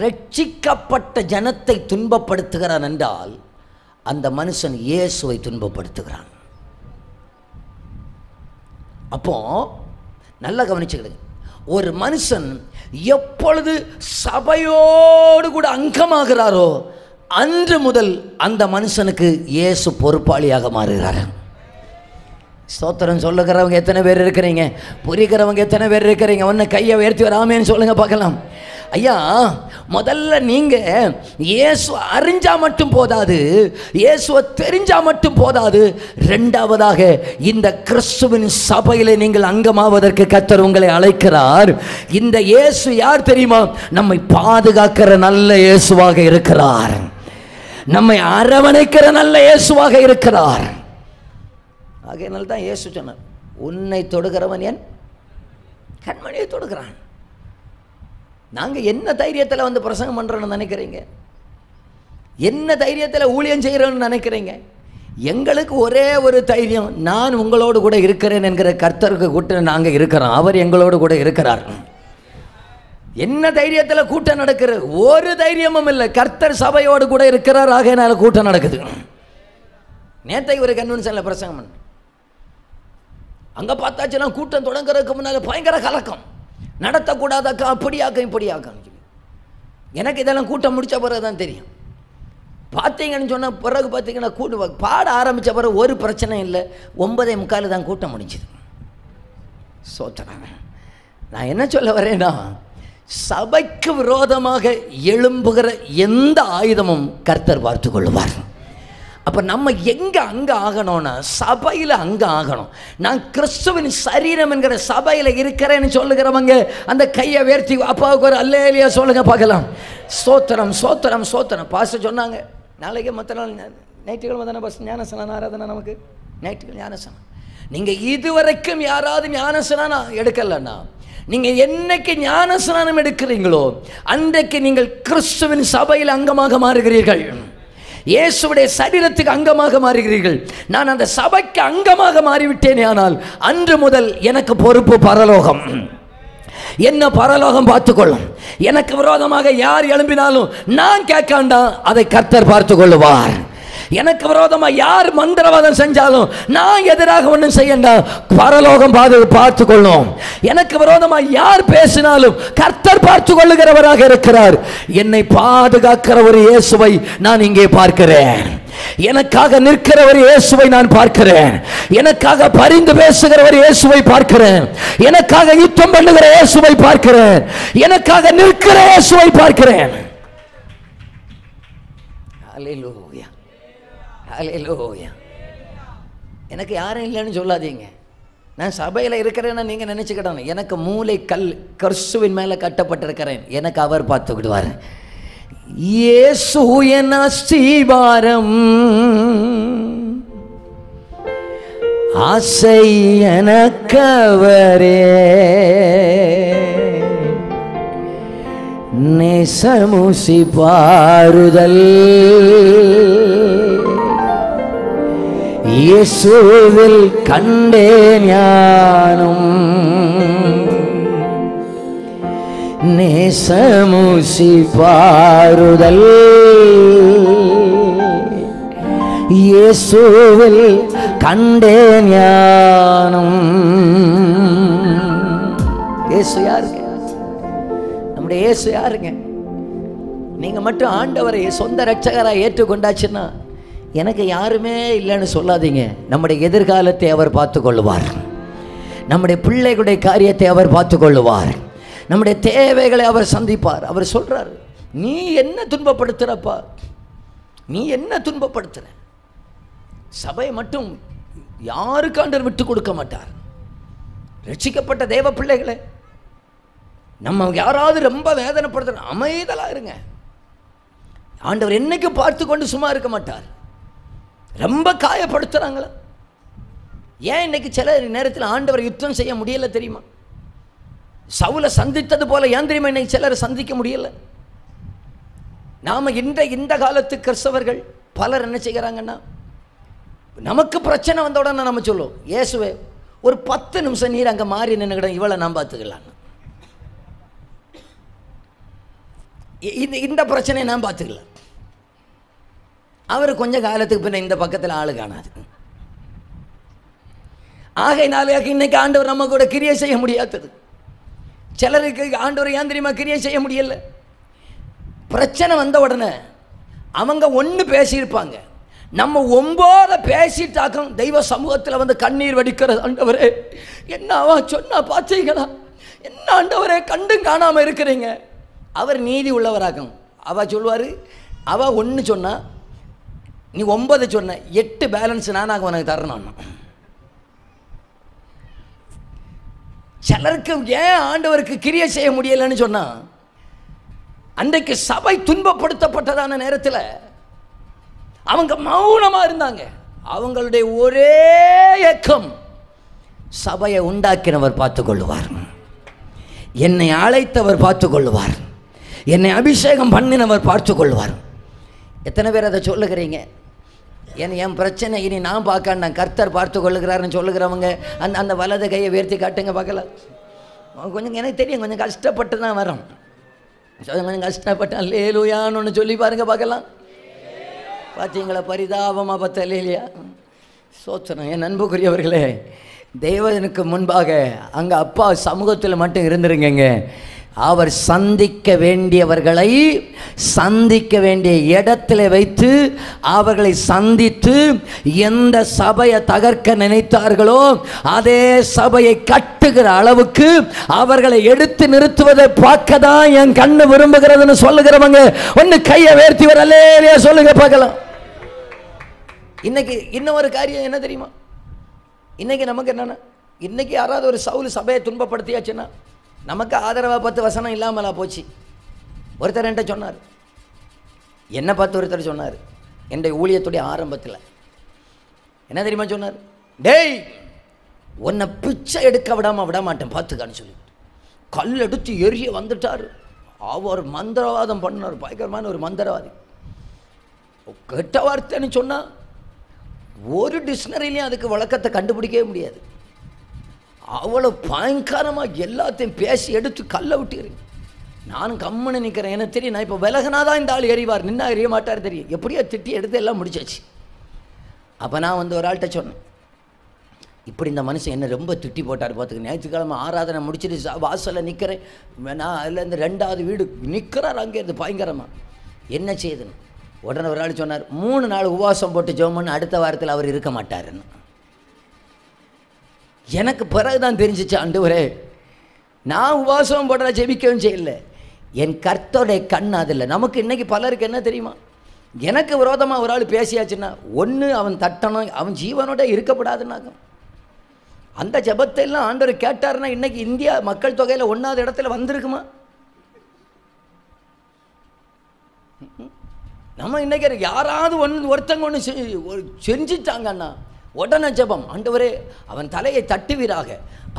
ரட்சிக்கப்பட்ட ஜனத்தை துன்பப்படுத்துகிறான் என்றால் அந்த மனுஷன் இயேசுவை துன்பப்படுத்துகிறான். அப்போ நல்லா கவனிச்சுக்கிடுங்க. ஒரு மனுஷன் எப்பொழுது சபையோடு கூட அங்கமாகிறாரோ அன்று முதல் அந்த மனுஷனுக்கு இயேசு பொறுப்பாளியாக மாறுகிறார். ஸ்தோத்திரம் சொல்லுகிறவங்க எத்தனை பேர் இருக்கிறீங்க? புரிகிறவங்க எத்தனை பேர் இருக்கிறீங்க? ஒன்று கையை உயர்த்தி வராமேன்னு சொல்லுங்க பார்க்கலாம். ஐயா, முதல்ல நீங்கள் இயேசு அறிஞ்சா மட்டும் போதாது, இயேசுவை தெரிஞ்சா மட்டும் போதாது. ரெண்டாவதாக இந்த கிறிஸ்துவின் சபையில் நீங்கள் அங்கமாவதற்கு கர்த்தர் உங்களை அழைக்கிறார். இந்த இயேசு யார் தெரியுமா? நம்மை பாதுகாக்கிற நல்ல இயேசுவாக இருக்கிறார். நம்மை அரவணைக்கிற நல்ல இயேசுவாக இருக்கிறார். ஆகையினால தான் இயேசு சொன்னார், உன்னை தொடுகிறவன் என் கண்மணியை தொடுகிறான். நாங்கள் என்ன தைரியத்தில் வந்து பிரசங்கம் பண்ணுறோன்னு நினைக்கிறீங்க? என்ன தைரியத்தில் ஊழியம் செய்கிறோன்னு நினைக்கிறீங்க? எங்களுக்கு ஒரே ஒரு தைரியம், நான் உங்களோடு கூட இருக்கிறேன் என்கிற கர்த்தருக்கு கூட்டம் நாங்கள் இருக்கிறோம். அவர் எங்களோடு கூட இருக்கிறார். என்ன தைரியத்தில் கூட்டம் நடக்கிற? ஒரு தைரியமும் இல்லை. கர்த்தர் சபையோடு கூட இருக்கிறார். ஆகையினால கூட்டம் நடக்குது. நேற்றைக்கு ஒரு கன்வென்ஷனில் பிரசங்கம் பண்ண, அங்கே பார்த்தாச்சுன்னா கூட்டம் தொடங்குறதுக்கு முன்னால் பயங்கர கலக்கம். நடத்தக்கூடாதக்கா, அப்படியாக்கம் இப்படியாக்கம். எனக்கு இதெல்லாம் கூட்டம் முடித்த பிறகு தான் தெரியும். பார்த்தீங்கன்னு சொன்னால் பிறகு பார்த்தீங்கன்னா கூட்டம் பாட ஆரம்பித்த பிறகு ஒரு பிரச்சனை இல்லை. 9:45 தான் கூட்டம் முடிஞ்சுது. சோத்திரம். நான் என்ன சொல்ல வரேன்னா, சபைக்கு விரோதமாக எழும்புகிற எந்த ஆயுதமும் கர்த்தர் பார்த்து கொள்வார். அப்போ நம்ம எங்கே அங்கே ஆகணும்னா சபையில் அங்கே ஆகணும். நான் கிறிஸ்துவின் சரீரம் என்கிற சபையில் இருக்கிறேன்னு சொல்லுகிறவங்க அந்த கையை உயர்த்தி அப்பாவுக்கு ஒரு அல்லேலியா சொல்லுங்க பார்க்கலாம். ஸ்தோத்திரம் ஸ்தோத்திரம் ஸ்தோத்திரம். பாஸ்டர் சொன்னாங்க, நாளைக்கு மற்ற நாள் ஞாயிற்றுக்கிழமை தானே பஸ் ஞானசனம் ஆராதனை நமக்கு. ஞாயிற்றுக்கிழமை ஞானசனம். நீங்கள் இதுவரைக்கும் யாராவது ஞானசனம் எடுக்கலன்னா, நீங்கள் என்னைக்கு ஞானஸ்நானம் எடுக்கிறீங்களோ அன்றைக்கு நீங்கள் கிறிஸ்துவின் சபையில் அங்கமாக மாறுகிறீர்கள். இயேசுவுடைய சரீரத்துக்கு அங்கமாக மாறுகிறீர்கள். நான் அந்த சபைக்கு அங்கமாக மாறிவிட்டேனே, ஆனால் அன்று முதல் எனக்கு பொறுப்பு பரலோகம். என்ன பரலோகம் பார்த்துக்கொள்ளும். எனக்கு விரோதமாக யார் எழும்பினாலும் நான் கேட்காண்டா, அதை கர்த்தர் பார்த்து கொள்ளுவார். எனக்கு விரோதமாக யார் மந்திரவாதம் செஞ்சாலும் நான் எதிராக ஒன்றும் செய்யண்டா, பரலோகம் பார்த்து கொள்ளும். எனக்கு விரோதமாக யார் பேசினாலும் கர்த்தர் பார்த்து கொள்ளுகிறவராக இருக்கிறார். என்னை பாதுகாக்கிற ஒரு இயேசுவை நான் இங்கே பார்க்கிறேன். எனக்காக நிற்கிற ஒரு இயேசுவை நான் பார்க்கிறேன். எனக்காக பரிந்து பேசுகிற ஒரு இயேசுவை பார்க்கிறேன். எனக்காக யுத்தம் பண்ணுகிற இயேசுவை பார்க்கிறேன். எனக்காக நிற்கிற இயேசுவை பார்க்கிறேன். ஹல்லேலூயா, ஹல்லேலூயா. எனக்கு யாரும் இல்லைன்னு சொல்லாதீங்க. நான் சபையில் இருக்கிறேன்னு நீங்கள் நினச்சிக்கிட்டாங்க. எனக்கு மூளை கல் கிறிஸ்துவின் மேலே கட்டப்பட்டிருக்கிறேன். எனக்கு அவர் பார்த்துக்கிடுவார். இயேசு என் அஸ்திபாரம், ஆசை எனக்கவரே, நேசமுசி பாருதல், இயேசுவில் கண்டே ஞானம், நேசமுசி பாருதல், இயேசுவில் கண்டே ஞானம். இயேசு யாருங்க? நம்முடைய இயேசு யாருங்க? நீங்க மட்டும் ஆண்டவரை சொந்த ரட்சகராக ஏற்றுக்கொண்டாச்சுன்னா எனக்கு யாருமே இல்லைன்னு சொல்லாதீங்க. நம்முடைய எதிர்காலத்தை அவர் பார்த்து கொள்ளுவார். நம்முடைய பிள்ளைகளுடைய காரியத்தை அவர் பார்த்து கொள்ளுவார். நம்முடைய தேவைகளை அவர் சந்திப்பார். அவர் சொல்றார், நீ என்ன துன்பப்படுத்துறப்பா, நீ என்ன துன்பப்படுத்துற? சபையை மட்டும் யாருக்காண்டர் விட்டு கொடுக்க மாட்டார். ரட்சிக்கப்பட்ட தேவ பிள்ளைகளை நம்ம யாராவது ரொம்ப வேதனைப்படுத்துற, அமைதலா இருங்க. ஆண்டவர் என்னைக்கு பார்த்து கொண்டு சும்மா இருக்க மாட்டார். ரொம்ப காயப்படுத்துறாங்களா, ஏன் இன்னைக்கு சில நேரத்தில் ஆண்டவர் யுத்தம் செய்ய முடியலை தெரியுமா? சவுலை சந்தித்தது போல ஏன் தெரியுமா இன்னைக்கு சிலரை சந்திக்க முடியலை? நாம் இந்த காலத்து கிறிஸ்தவர்கள் பலர் என்ன செய்கிறாங்கன்னா, நமக்கு பிரச்சனை வந்த உடனே நம்ம சொல்லுவோம், இயேசுவே ஒரு 10 நிமிஷம் நீர் அங்கே மாறி நின்றுக்கிட, இவளை நான் பார்த்துக்கலாம், இந்த பிரச்சனையை நான் பார்த்துக்கலாம். அவர் கொஞ்சம் காலத்துக்கு பின்ன இந்த பக்கத்தில் ஆளு காணாது. ஆகையினாலே இன்னைக்கு ஆண்டவர் நம்ம கூட கிரியை செய்ய முடியாதது. சிலருக்கு ஆண்டவர் ஏன் தெரியுமா கிரியை செய்ய முடியல? பிரச்சனை வந்த உடனே அவங்க ஒன்று பேசியிருப்பாங்க, நம்ம 9 பேசிட்டாக்கும் தெய்வ சமூகத்தில் வந்து கண்ணீர் வடிக்கிறது. ஆண்டவரே என்னவா சொன்னா பார்த்தீங்களா, என்ன ஆண்டவரே கண்டும் காணாமல் இருக்கிறீங்க. அவர் நீதி உள்ளவராகும். அவ சொல்லுவார், அவ 1 சொன்னா நீ 9 சொன்ன, 8 பேலன்ஸ் நானாக உனக்கு தரணும். சிலருக்கு ஏன் ஆண்டவருக்கு கிரியை செய்ய முடியலன்னு சொன்னா, அன்றைக்கு சபை துன்பப்படுத்தப்பட்டதான நேரத்தில் அவங்க மௌனமாக இருந்தாங்க. அவங்களுடைய ஒரே ஏக்கம், சபையை உண்டாக்கினவர் பார்த்து கொள்ளுவார், என்னை அழைத்தவர் பார்த்து கொள்ளுவார், என்னை அபிஷேகம் பண்ணினவர் பார்த்து கொள்வார். எத்தனை பேர் அதை சொல்லுகிறீங்க? என் பிரச்சனை இனி நான் பார்க்க, நான் கர்த்தர் பார்த்து கொள்ளுகிறாருன்னு சொல்லுகிறவங்க அந்த வலது கையை உயர்த்தி காட்டுங்க பார்க்கலாம். கொஞ்சம் எனக்கு தெரியும், கொஞ்சம் கஷ்டப்பட்டு தான் வரோம். கொஞ்சம் கஷ்டப்பட்டு அல்லேலூயான்னு ஒன்று சொல்லி பாருங்க பார்க்கலாம். பார்த்தீங்களா பரிதாபமாக பார்த்தா இல்லையா? சோத்திரம். என் அன்புக்குரியவர்களே, தேவனுக்கு முன்பாக அங்கே அப்பா சமூகத்தில் மட்டும் இருந்துருங்க. அவர் சந்திக்க வேண்டியவர்களை சந்திக்க வேண்டிய இடத்துல வைத்து அவர்களை சந்தித்து எந்த சபையை தகர்க்க நினைத்தார்களோ அதே சபையை கட்டுகிற அளவுக்கு அவர்களை எடுத்து நிறுத்துவதை பார்க்க தான் என் கண்ணு விரும்புகிறதுன்னு சொல்லுகிறவங்க ஒன்று கையை வேர்த்தி வரலே சொல்லுங்க பார்க்கலாம். இன்னைக்கு இன்னொரு காரியம் என்ன தெரியுமா? இன்னைக்கு நமக்கு என்னன்னா, இன்னைக்கு யாராவது ஒரு சவுல் சபையை துன்பப்படுத்தியாச்சுன்னா நமக்கு ஆதரவாக 10 வசனம் இல்லாமலா போச்சு. ஒருத்தர் என்கிட்ட சொன்னார், என்னை பார்த்து ஒருத்தர் சொன்னார், என்னுடைய ஊழியத்துடைய ஆரம்பத்தில் என்ன தெரியுமா சொன்னார்? டேய், உன்னை பிச்சை எடுக்க விட மாட்டேன் பார்த்துக்கான்னு சொல்லி கல் எடுத்து எரிய வந்துட்டார். அவர் மந்திரவாதம் பண்ணார், பயங்கரமான ஒரு மந்திரவாதி. கெட்ட வார்த்தைன்னு சொன்னால் ஒரு டிக்ஷனரிலையும் அதுக்கு விளக்கத்தை கண்டுபிடிக்கவே முடியாது. அவ்வளோ பயங்கரமாக எல்லாத்தையும் பேசி எடுத்து கல்லை விட்டுக்கிறேன். நானும் கம்முன்னு நிற்கிறேன். எனக்கு தெரியும், நான் இப்போ விலகினாதான் இந்த ஆள் எறிவார், நின்னா எறிய மாட்டார் தெரியும். எப்படியோ திட்டி எடுத்து எல்லாம் முடிச்சாச்சு. அப்போ நான் வந்து ஒரு ஆள்கிட்ட சொன்னேன், இப்படி இந்த மனுஷன் என்ன ரொம்ப திட்டி போட்டார் பார்த்துக்க. ஞாயிற்றுக்கிழமை ஆராதனை முடிச்சுட்டு வாசலில் நிற்கிறேன். நான் அதில் இந்த 2வது வீடு நிற்கிறார், அங்கே இருந்து பயங்கரமாக என்ன செய்யுதுன்னு. உடனே ஒரு ஆள் சொன்னார், 3 நாள் உபவாசம் போட்டு ஜெபம்னு அடுத்த வாரத்தில் அவர் இருக்க மாட்டாருன்னு. எனக்கு பிறகுதான் தெரிஞ்சிச்சு, ஆண்டவரே நான் உபவாசம் போடல, ஜெபிக்கவும் செய்யல, என் கர்த்தருடைய கண் அதில்லை. நமக்கு இன்னைக்கு பலருக்கு என்ன தெரியுமா, எனக்கு விரோதமாக ஒரு ஆள் பேசியாச்சுன்னா ஒன்று அவன் தட்டணும், அவன் ஜீவனோட இருக்கப்படாதுன்னாங்க. அந்த ஜெபத்தை எல்லாம் ஆண்டவர் கேட்டாருன்னா இன்னைக்கு இந்தியா மக்கள் தொகையில் 1வது இடத்துல வந்திருக்குமா? நம்ம இன்னைக்கு யாராவது ஒருத்தங்க ஒன்று செஞ்சுட்டாங்கன்னா உடனே ஜெபம், ஆண்டவரே அவன் தலையை தட்டுவீராக,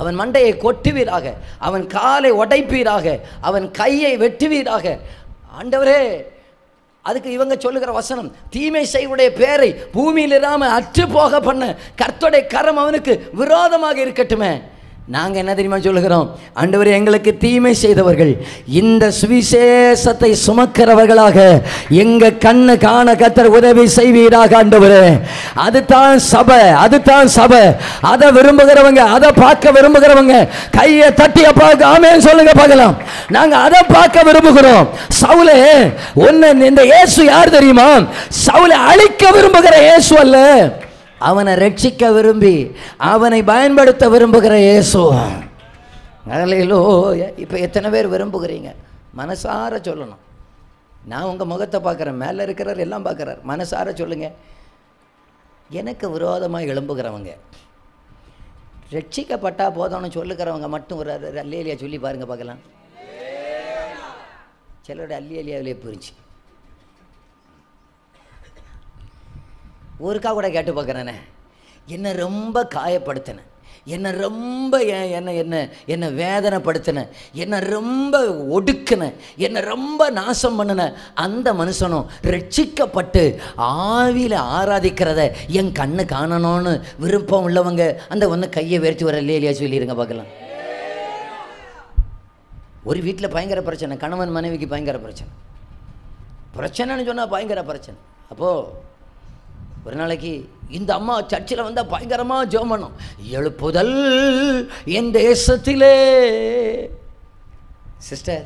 அவன் மண்டையை கொட்டுவீராக, அவன் காலை உடைப்பீராக, அவன் கையை வெட்டுவீராக. ஆண்டவரே, அதுக்கு இவங்க சொல்லுகிற வசனம், தீமை செய்வடைய பேரை பூமியில் இராமல் அற்று போக பண்ண கர்த்தருடைய கரம் அவனுக்கு விரோதமாக இருக்கட்டுமே. நாங்கள் என்ன தெரியுமா சொல்லுகிறோம்? ஆண்டவரே, எங்களுக்கு தீமை செய்தவர்கள் இந்த சுவிசேஷத்தை சுமக்கிறவர்களாக எங்க கண்ணு காண கர்த்தர் உதவி செய்வீராக ஆண்டவரே. அதுதான் சபை, அதுதான் சபை. அதை விரும்புகிறவங்க, அதை பார்க்க விரும்புகிறவங்க கையை தட்டி அப்பாவுக்கு ஆமென் சொல்லுங்க பார்க்கலாம். நாங்க அதை பார்க்க விரும்புகிறோம். சவுலே, ஒன்னு இந்த இயேசு யார் தெரியுமா? சவுலை அழிக்க விரும்புகிற இயேசு அல்ல, அவனை ரட்சிக்க விரும்பி அவனை பயன்படுத்த விரும்புகிற இயேசு. அல்லேலூயா. இப்போ எத்தனை பேர் விரும்புகிறீங்க? மனசார சொல்லணும். நான் உங்கள் முகத்தை பார்க்குறேன், மேலே இருக்கிறவர் எல்லாம் பார்க்குறார். மனசார சொல்லுங்க. எனக்கு விரோதமாக எழும்புகிறவங்க, ரட்சிக்கப்பட்டா போதும்னு சொல்லுகிறவங்க மட்டும் ஒரு அல்லேலியா சொல்லி பாருங்க பார்க்கலாம். சிலருடைய அல்லேலியாவிலே புரிஞ்சு ஒருக்கா கூட கேட்டு பார்க்குறேனே, என்னை ரொம்ப காயப்படுத்தின, என்னை ரொம்ப என்னை வேதனைப்படுத்தின, என்னை ரொம்ப ஒடுக்கின, என்னை ரொம்ப நாசம் பண்ணின அந்த மனுஷனும் ரட்சிக்கப்பட்டு ஆவியில் ஆராதிக்கிறத என் கண்ணு காணணும்னு விருப்பம் உள்ளவங்க அந்த ஒன்று கையை வேர்த்தி வர இல்லையா சொல்லிடுங்க பார்க்கலாம். ஒரு வீட்டில் பயங்கர பிரச்சனை, கணவன் மனைவிக்கு பயங்கர பிரச்சனைன்னு சொன்னால் பயங்கர பிரச்சனை. அப்போது ஒரு நாளைக்கு இந்த அம்மா சர்ச்சில் வந்தால் பயங்கரமாக ஜெபம் பண்ணும். எழுப்புதல் என் தேசத்திலே. சிஸ்டர்,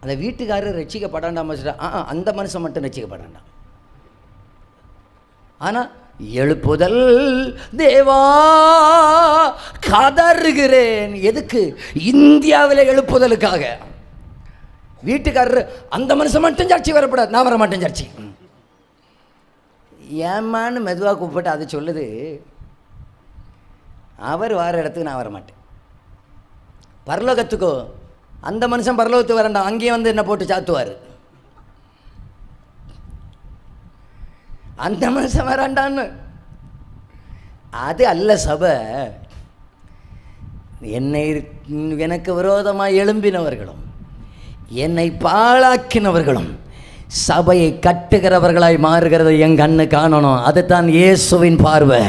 அந்த வீட்டுக்காரர் ரட்சிக்கப்படாண்டாம் சிஸ்டர். அந்த மனுஷன் மட்டும் ரட்சிக்கப்படாண்டாம். ஆனால் எழுப்புதல் தேவா கதறுகிறேன். எதுக்கு? இந்தியாவில் எழுப்புதலுக்காக. வீட்டுக்காரர் அந்த மனுஷன் மட்டும் சர்ச்சை வரப்படாது, நான் வர மாட்டேன் சர்ச்சை. ஏமான்னு மெதுவாக கூப்பிட்டு அது சொல்லுது, அவர் வார இடத்துக்கு நான் வர மாட்டேன். பரலோகத்துக்கோ அந்த மனுஷன் பரலோகத்துக்கு வரண்டாம், அங்கேயே வந்து என்ன போட்டு சாத்துவார். அந்த மனுஷன் வராண்டான்னு அது அல்ல சபை. எனக்கு விரோதமாக எழும்பினவர்களும் என்னை பாழாக்கினவர்களும் சபையை கட்டுகிறவர்களாய் மாறுகிறத என் கண்ணு காணணும். அதுதான் இயேசுவின் பார்வை.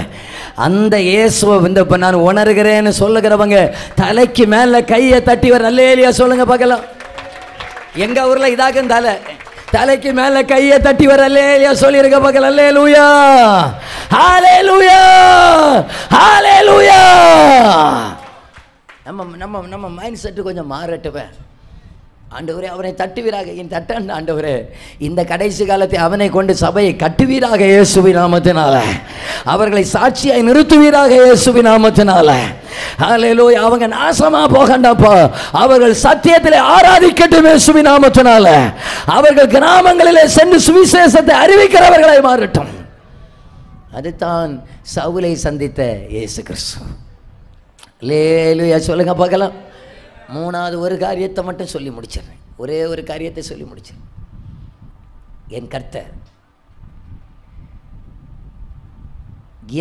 அந்த இயேசுவை இப்போ நான் உணர்கிறேன்னு சொல்லுகிறவங்க தலைக்கு மேலே கையை தட்டி வர அல்லேலியா சொல்லுங்க பார்க்கலாம். எங்கள் ஊரில் இதாக்கும் தலைக்கு மேலே கையை தட்டி வர அல்லேலியா சொல்லியிருக்க பார்க்கலாம். அல்லேலூயா, ஹல்லேலூயா, ஹல்லேலூயா. நம்ம மைண்ட் செட்டு கொஞ்சம் மாறட்டுவேன். ஆண்டவரே அவனை தட்டுவீராக, என் தட்டாண்ட ஆண்டவரே இந்த கடைசி காலத்தை அவனை கொண்டு சபையை கட்டுவீராக இயேசுவின் நாமத்தினால. அவர்களை சாட்சியாய் நிறுத்துவீராக இயேசுவின் நாமத்தினால. ஹல்லேலூயா. அவங்க நாசமா போகண்டாப்பா, அவர்கள் சத்தியத்தில் ஆராதிக்கட்டும் இயேசுவின் நாமத்தினால. அவர்கள் கிராமங்களிலே சென்று சுவிசேஷத்தை அறிவிக்கிறவர்களாய் மாறட்டும். அதுதான் சவுலை சந்தித்த இயேசு கிறிஸ்து. அல்லேலூயா சொல்லுங்க பார்க்கலாம். மூணாவது ஒரு காரியத்தை மட்டும் சொல்லி முடிச்சிடுறேன். ஒரே ஒரு காரியத்தை சொல்லி முடிச்சிடுறேன். என் கர்த்தர்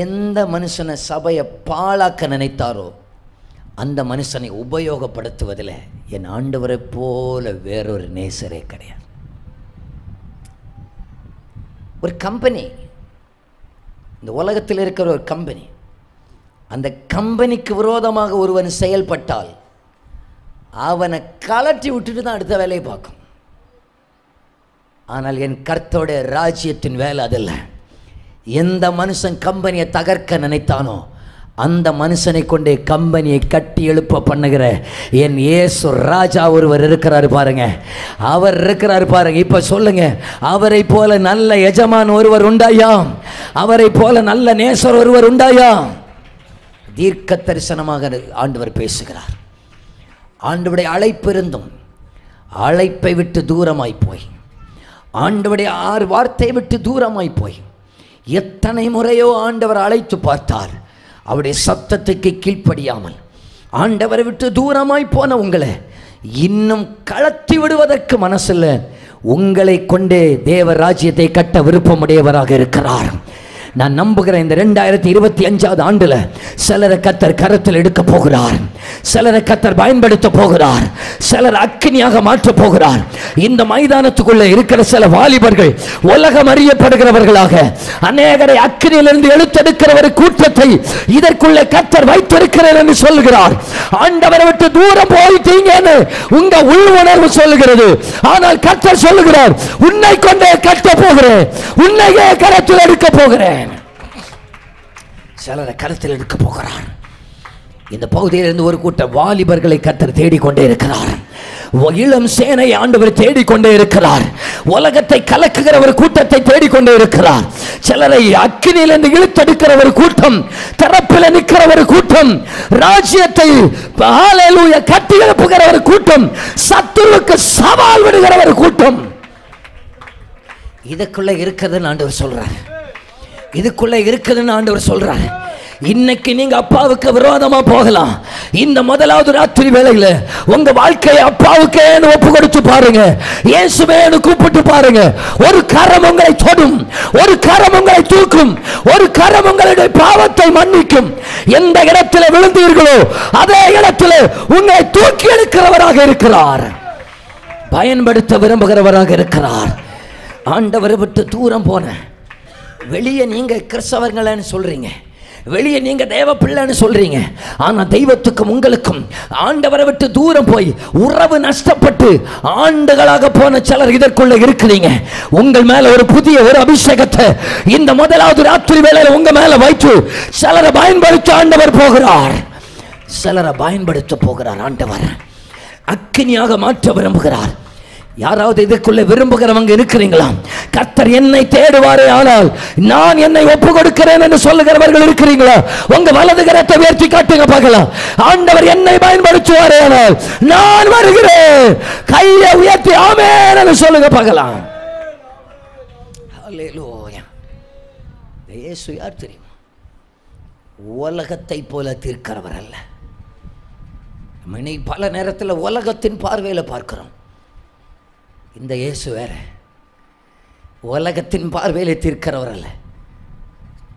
எந்த மனுஷனை சபையை பாழாக்க நினைத்தாரோ அந்த மனுஷனை உபயோகப்படுத்துவதில் என் ஆண்டவரை போல வேறொரு நேசரே கிடையாது. ஒரு கம்பெனி, இந்த உலகத்தில் இருக்கிற ஒரு கம்பெனி, அந்த கம்பெனிக்கு விரோதமாக ஒருவன் செயல்பட்டால் அவனை கலட்டி விட்டுட்டு தான் அடுத்த வேலையை பார்க்கும். ஆனால் என் கர்த்தருடைய ராஜ்யத்தின் வேலை அதில்லை. எந்த மனுஷன் கம்பெனியை தகர்க்க நினைத்தானோ அந்த மனுஷனை கொண்டே கம்பெனியை கட்டி எழுப்ப பண்ணுகிற என் இயேசு ராஜா ஒருவர் இருக்கிறார் பாருங்க. அவர் இருக்கிறார் பாருங்க. இப்ப சொல்லுங்க, அவரை போல நல்ல எஜமான் ஒருவர் உண்டாயா? அவரை போல நல்ல நேசர் ஒருவர் உண்டாயா? தீர்க்க தரிசனமாக ஆண்டவர் பேசுகிறார். ஆண்டவருடைய அழைப்பு இருந்தும் அழைப்பை விட்டு தூரமாய் போய், ஆண்டவருடைய வார்த்தை விட்டு தூரமாய் போய் எத்தனை முறையோ ஆண்டவர் அழைத்து பார்த்தார். அவருடைய சத்தத்துக்கு கீழ்ப்படியாமல் ஆண்டவரை விட்டு தூரமாய் போன உங்களை இன்னும் கலத்தி விடுவதற்கு மனசில்லை. உங்களை கொண்டே தேவ ராஜ்யத்தை கட்ட விருப்பமுடையவராக இருக்கிறார். நான் நம்புகிறேன் இந்த 2025 ஆண்டுல சிலரை கர்த்தர் கரத்தில் எடுக்க போகிறார், சிலரை கர்த்தர் பயன்படுத்த போகிறார், சிலர் அக்கினியாக மாற்ற போகிறார். இந்த மைதானத்துக்குள்ள இருக்கிற சில வாலிபர்கள் உலகம் அறியப்படுகிறவர்களாக அநேகரை அக்கினியிலிருந்து எழுத்தெடுக்கிற ஒரு கூட்டத்தை இதற்குள்ள கர்த்தர் வைத்திருக்கிறார் என்று சொல்லுகிறார். ஆண்டவரை விட்டு தூரம் போயிட்டீங்கன்னு உங்க உள் உணர்வு சொல்லுகிறது. ஆனால் கர்த்தர் சொல்லுகிறார், உன்னை கொண்டே கட்ட போகிறேன், உன்னையே கரத்தில் எடுக்க போகிறேன். சிலரை கருத்தில் எடுக்க போகிறார். இந்த பகுதியிலிருந்து ஒரு கூட்டம் வாலிபர்களை கர்த்தர் தேடிக்கொண்டே இருக்கிறார். இளம் சேனை ஆண்டவர் தேடிக்கொண்டே இருக்கிறார். உலகத்தை கலக்குகிற ஒரு கூட்டத்தை தேடிக்கொண்டே இருக்கிறார். சிலரை அக்கினியிலிருந்து இழுத்தெடுக்கிற ஒரு கூட்டம், தரப்பில் நிற்கிற ஒரு கூட்டம், ராஜ்யத்தை ஹல்லேலூயா கட்டி எழுப்புகிற ஒரு கூட்டம், சத்துருவுக்கு சவால் விடுகிற ஒரு கூட்டம் இதுக்குள்ள இருக்கிறதுன்னு ஆண்டவர் சொல்றார். இதுக்குள்ள இருக்குதுன்னு ஆண்டவர் சொல்றார். இன்னைக்கு நீங்க அப்பாவுக்கு விரோதமா போகலாம். இந்த முதலாவது ராத்திரி வேளையில உங்க வாழ்க்கையை அப்பாவுக்கே ஒப்பு கொடுத்து பாருங்க. இயேசுவே கூப்பிட்டு பாருங்க. ஒரு கரம் உங்களை தொடும், ஒரு கரம் உங்களை தூக்கும், ஒரு கரம் உங்களுடைய பாவத்தை மன்னிக்கும். எந்த இடத்துல விழுந்தீர்களோ அதே இடத்துல உங்களை தூக்கி எடுக்கிறவராக இருக்கிறார். பயன்படுத்த விரும்புகிறவராக இருக்கிறார். ஆண்டவரை விட்டு தூரம் போன வெளியே நீங்க கிறிஸ்தவர்கள்னு சொல்றீங்க, வெளியே நீங்க தேவ பிள்ளைன்னு சொல்றீங்க. ஆனா தெய்வத்துக்கும் உங்களுக்கும் ஆண்டவரை விட்டு தூரம் போய் உறவு நஷ்டப்பட்டு ஆண்டுகளாக போன சிலர் இதற்குள்ள இருக்கிறீங்க. உங்கள் மேல ஒரு புதிய ஒரு அபிஷேகத்தை இந்த முதலாவது ராத்திரி வேளையில உங்க மேல வைத்து சிலரை பயன்படுத்த ஆண்டவர் போகிறார். சிலரை பயன்படுத்த போகிறார் ஆண்டவர். அக்கினியாக மாற்ற விரும்புகிறார். யாராவது இதற்குள்ள விரும்புகிறவங்க இருக்கிறீங்களா? கர்த்தர் என்னை தேடுவாரே ஆனால் நான் என்னை ஒப்பு கொடுக்கிறேன் என்று சொல்லுகிறவர்கள் இருக்கிறீங்களா? உங்க வலது கரத்தை உயர்த்தி காட்டுங்க பார்க்கலாம். ஆண்டவர் என்னை பயன்படுத்துவாரே ஆனால் நான் வருகிறேன். கையை உயர்த்தி ஆமென் என்று சொல்லுங்க பார்க்கலாம். ஹல்லேலூயா. இயேசு யார் தெரியுமா? உலகத்தை போல தீர்க்கிறவர் அல்ல. மணி பல நேரத்தில் உலகத்தின் பார்வையில் பார்க்கிறோம். இந்த இயேசு வேற. உலகத்தின் பார்வையில் தீர்க்கிறவர் அல்ல.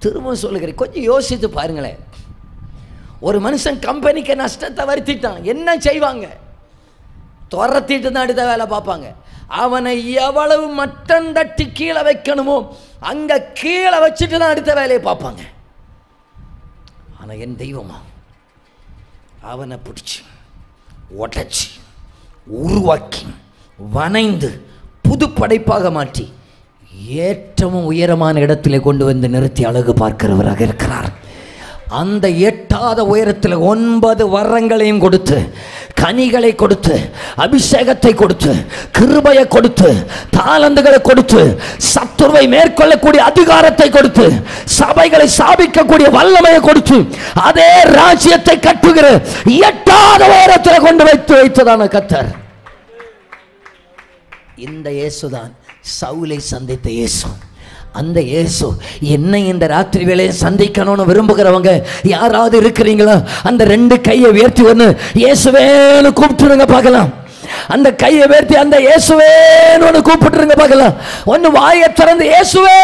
திரும்ப சொல்லுகிறேன், கொஞ்சம் யோசித்து பாருங்களேன். ஒரு மனுஷன் கம்பெனிக்கு நஷ்டத்தை வருத்திட்டான், என்ன செய்வாங்க? துரத்திட்டு தான் அடுத்த வேலை பார்ப்பாங்க. அவனை எவ்வளவு மட்டம் தட்டி கீழே வைக்கணுமோ அங்கே கீழே வச்சுட்டு தான் அடுத்த வேலையை பார்ப்பாங்க. ஆனால் என் தெய்வமா அவனை பிடிச்சி உடைச்சி உருவாக்கி வனைந்து புது படைப்பாக மாற்றி ஏற்றமும் உயரமான இடத்திலே கொண்டு வந்து நிறுத்தி அழகு பார்க்கிறவராக இருக்கிறார். அந்த எட்டாத உயரத்தில் 9 வரங்களையும் கொடுத்து, கனிகளை கொடுத்து, அபிஷேகத்தை கொடுத்து, கிருபையை கொடுத்து, தாளந்துகளை கொடுத்து, சத்துருவை மேற்கொள்ளக்கூடிய அதிகாரத்தை கொடுத்து, சபைகளை சாபிக்கக்கூடிய வல்லமையை கொடுத்து, அதே ராஜ்யத்தை கட்டுகிற எட்டாத உயரத்தில் கொண்டு வைத்ததான கர்த்தர் இந்த இயேசுதான். சவுலை சந்தித்த இயேசு. அந்த இயேசு என்னை இந்த ராத்திரி வேளையை சந்திக்கணும்னு விரும்புகிறவங்க யாராவது இருக்கிறீங்களா? அந்த 2 கையை உயர்த்தி ஒன்று இயேசுவேன்னு கூப்பிட்டுருங்க பார்க்கலாம். அந்த கையை உயர்த்தி அந்த இயேசுவேன்னு கூப்பிட்டுருங்க பார்க்கலாம். ஒன்று வாயை திறந்து இயேசுவே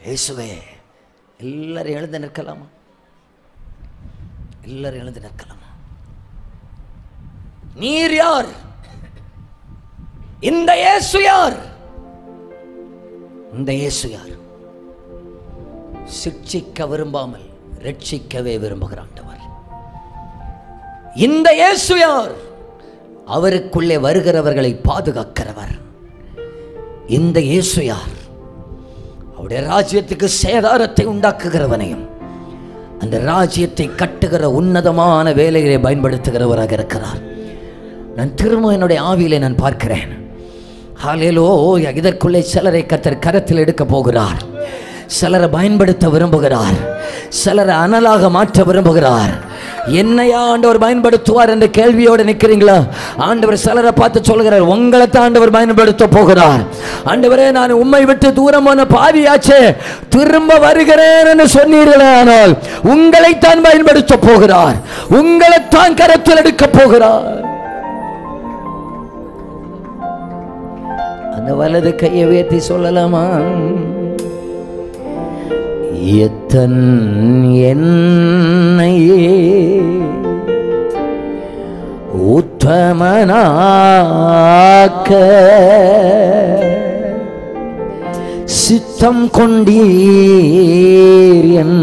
இயேசுவே. எல்லாரும் எழுந்து நிற்கலாமா? எல்லாரும் எழுந்து நிற்கலாமா? நீர் யார்? இந்த இயேசு யார்? இந்த இயேசு யார்? சிட்சிக்க விரும்பாமல் ரட்சிக்கவே விரும்புகிற ஆண்டவர். இந்த இயேசு யார்? அவருக்குள்ளே வருகிறவர்களை பாதுகாக்கிறவர். இந்த இயேசு யார்? அவருடைய ராஜ்யத்துக்கு சேதாரத்தை உண்டாக்குகிறவனையும் அந்த ராஜ்யத்தை கட்டுகிற உன்னதமான வேலைகளை பயன்படுத்துகிறவராக இருக்கிறார். நான் திரும்ப என்னுடைய ஆவியிலே நான் பார்க்கிறேன். ஹல்லேலூயா. இதற்குள்ளே சிலரை கர்த்தர் கரத்தில் எடுக்க போகிறார். சிலரை பயன்படுத்த விரும்புகிறார். சிலரை அனலாக மாற்ற விரும்புகிறார். என்னையா ஆண்டவர் பயன்படுத்துவார் என்ற கேள்வியோடு நிற்கிறீங்களா? ஆண்டவர் சிலரை பார்த்து சொல்கிறார், உங்களை தான் ஆண்டவர் பயன்படுத்த போகிறார். ஆண்டவரே, நான் உம்மை விட்டு தூரமான பாவியாச்சே, திரும்ப வருகிறேன் என்று சொன்னீர்களே, ஆனால் உங்களைத்தான் பயன்படுத்த போகிறார். உங்களைத்தான் கரத்தில் எடுக்க போகிறார். அந்த வலது கையை உயர்த்தி சொல்லலாமா? எத்தன் என்னை உத்தமனாக்க சித்தம் கொண்டீர் என்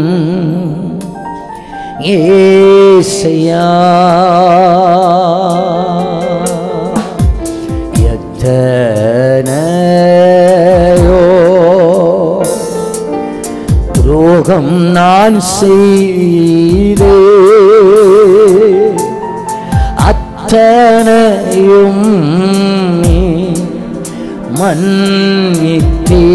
ஏசையா. துரோகம் நான் செய்தே அத்தனையும் மன்னித்தே.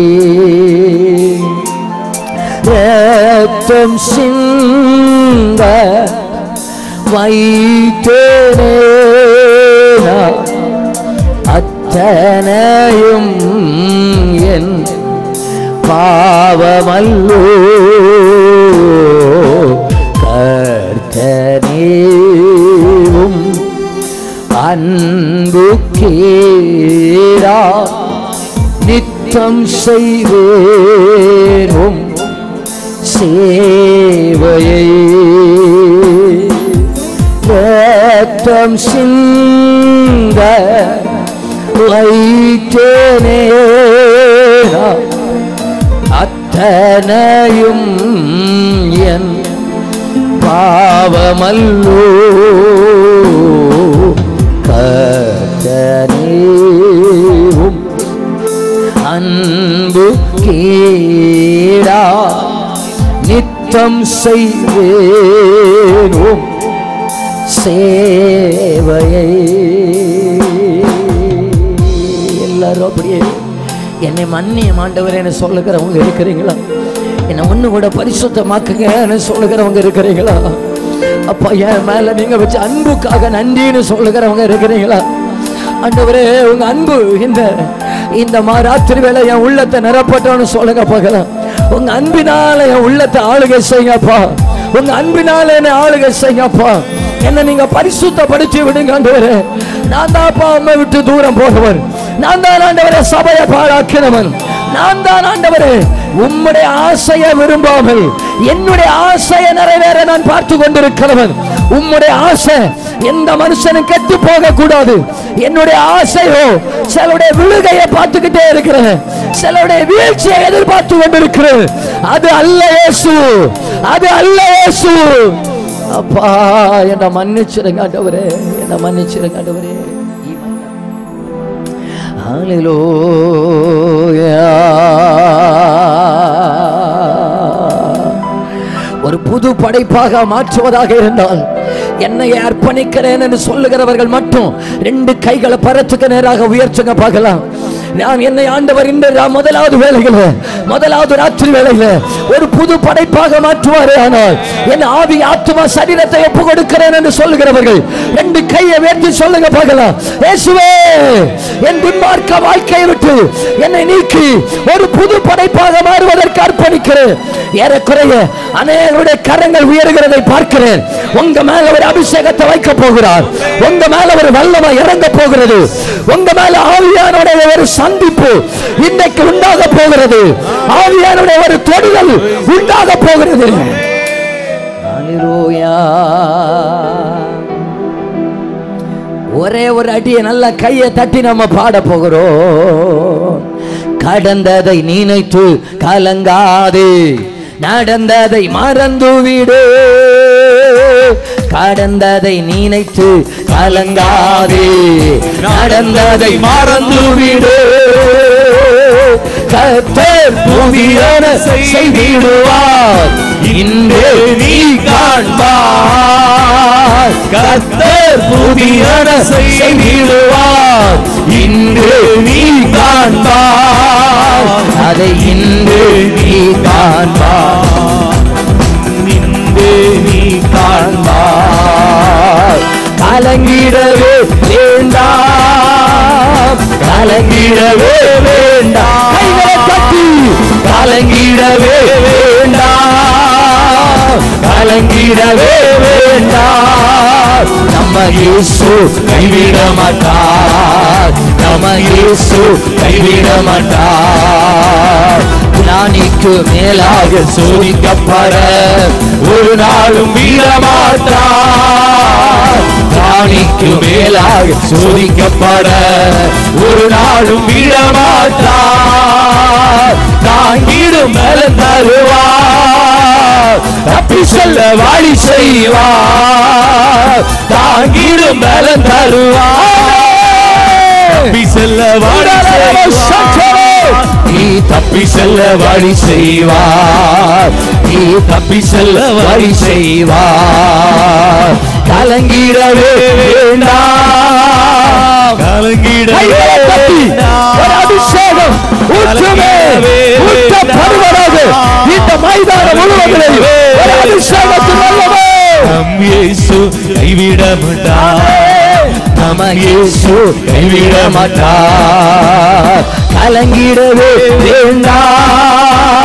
ரத்தம் சிந்த வைத்தேனே அத்தனையும் என் பாவமல்லோ கர்த்தனேவும் அன்பு கேடா நித்தம் செய்வேனும் சேவையை ரத்தம் சிந்த வைத்தேனே அத்தனையும் என் பாவமல்லோ கர்த்தனேவும் அன்பு கேடா நித்தம் செய்வேனும் சேவையை. எல்லாரும் அப்படியே என்னை மன்னியும் ஆண்டவரேன்னு சொல்லுகிறவங்க இருக்கிறீங்களா? என்னை ஒன்று கூட பரிசுத்தமாக்குங்கன்னு சொல்லுகிறவங்க இருக்கிறீங்களா? அப்பா என் மேல நீங்க வச்ச அன்புக்காக நன்றின்னு சொல்லுகிறவங்க இருக்கிறீங்களா? ஆண்டவரே உங்க அன்பு இந்த ராத்திரி வேளை என் உள்ளத்தை நிரப்பட்டோன்னு சொல்லுங்க பார்க்கலாம். உங்க அன்பினால என் உள்ளத்தை ஆளுகை செய்யுங்கப்பா. உங்க அன்பினால என்னை ஆளுகை செய்யுங்கப்பா. என்ன நீங்க பரிசுத்தப்படுத்தி விடுங்க ஆண்டவரே. நான் தான் அப்பா அம்மை விட்டு தூரம் போகிறவன். நான் தான் ஆண்டவரே சபையை பாழாக்கினவன். நான் தான் ஆண்டவரே உம்முடைய ஆசையை விரும்பாமல் என்னுடைய ஆசையை நிறைவேற நான் பார்த்து கொண்டிருக்கிறவன். உம்முடைய ஆசை எந்த மனுஷனும் கெட்டு போக கூடாது. என்னுடைய ஆசையோ சிலருடைய விழுகையை பார்த்துக்கிட்டே இருக்கிறேன், சிலருடைய வீழ்ச்சியை எதிர்பார்த்து கொண்டிருக்கிறேன். அது அல்ல இயேசு, அது அல்ல இயேசு. அப்பா என்ன மன்னிச்சிருங்க ஆண்டவரே, என்ன மன்னிச்சிருங்க ஆண்டவரே. ஹல்லேலூயா. ஒரு புது படைப்பாக மாற்றுவதாக இருந்தால் என்னை அர்ப்பணிக்கிறேன் என்று சொல்லுகிறவர்கள் மட்டும் 2 கைகளை பரத்துக்கு நேராக உயர்த்துங்க பார்க்கலாம். நான் என்னை ஆண்டவர் இந்த முதலாவது வேளையில, முதலாவது ராத்திரி வேளையில ஒரு புது படைப்பாக மாற்றுவாரே ஆனால் என் ஆவி ஆத்மா சரீரத்தை ஒப்பு கொடுக்கிறேன் என்று சொல்லுகிறவர்கள் 2 கையை உயர்த்தி சொல்லுங்க பார்க்கலாம். இயேசுவே, என் துன்மார்க்க வாழ்க்கையை விட்டு என்னை நீக்கி ஒரு புது படைப்பாக மாறுவதற்கு அர்ப்பணிக்கிறேன். ஏறக்குறைய அநேகருடைய கரங்கள் உயர்கிறதை பார்க்கிறேன். உங்க மேல ஒரு அபிஷேகத்தை வைக்க போகிறார். உங்க மேல ஒரு வல்லமை இறங்க போகிறது. உங்க மேல ஆவியானுடைய ஒரு சந்திப்பு இன்னைக்கு உண்டாக போகிறது. ஆவியானுடைய ஒரு தொடுதல் உண்டாக போகிறது. ஹல்லேலூயா. ஒரே ஒரு அடியை நல்ல கையை தட்டி நம்ம பாட போகிறோம். கடந்ததை நினைத்து கலங்காதே, நடந்ததை மறந்து விடு. கடந்ததை நினைத்து கலங்காதே, நடந்ததை மறந்து விடு. கர்த்தர் புதியன செய்திடுவார், இன்று நீ காண்பார். கர்த்தர் புதியன செய்திடுவார், இன்று நீ காண்பார். அதை இன்று நீ காண்பார், இன்று நீ காண்பார். கலங்கிடவே வேண்டாம், கலங்கிடவே வேண்டாம். கலங்கிடவே வேண்டாம், கலங்கிடவே வேண்டாம். நம்ம இயேசு கைவிட மாட்டார், நம்ம இயேசு கைவிட மாட்டார். ஞானிக்கு மேலாக சோதிக்கப்பட ஒரு நாளும் விடமாட்டார். ஞானிக்கு மேலாக சோதிக்கப்பட ஒரு நாளும் விடமாட்டார். தாங்கிடும் பலன் தருவார், தப்பி செல்ல வழி செய்வார். தாங்கிடும் பலன் தருவார், தப்பி செல்ல வழி செய்வார். நீ தப்பி செல்ல வழி செய்வார், நீ தப்பி செல்ல வழி செய்வார். கலங்கிடவே வேண்டாம், கலங்கிடவே வேண்டாம். ஒரு அபிஷேகம் ஊற்றுமே, ஊற்றப்படுவதாக இந்த மைதானம் முழுவதில் ஒரு அபிஷேகத்தின் வல்லமை. நம் இயேசு கைவிட மாட்டார், நம்ம இயேசு கைவிட மாட்டார். கலங்கிடவே வேண்டாம்,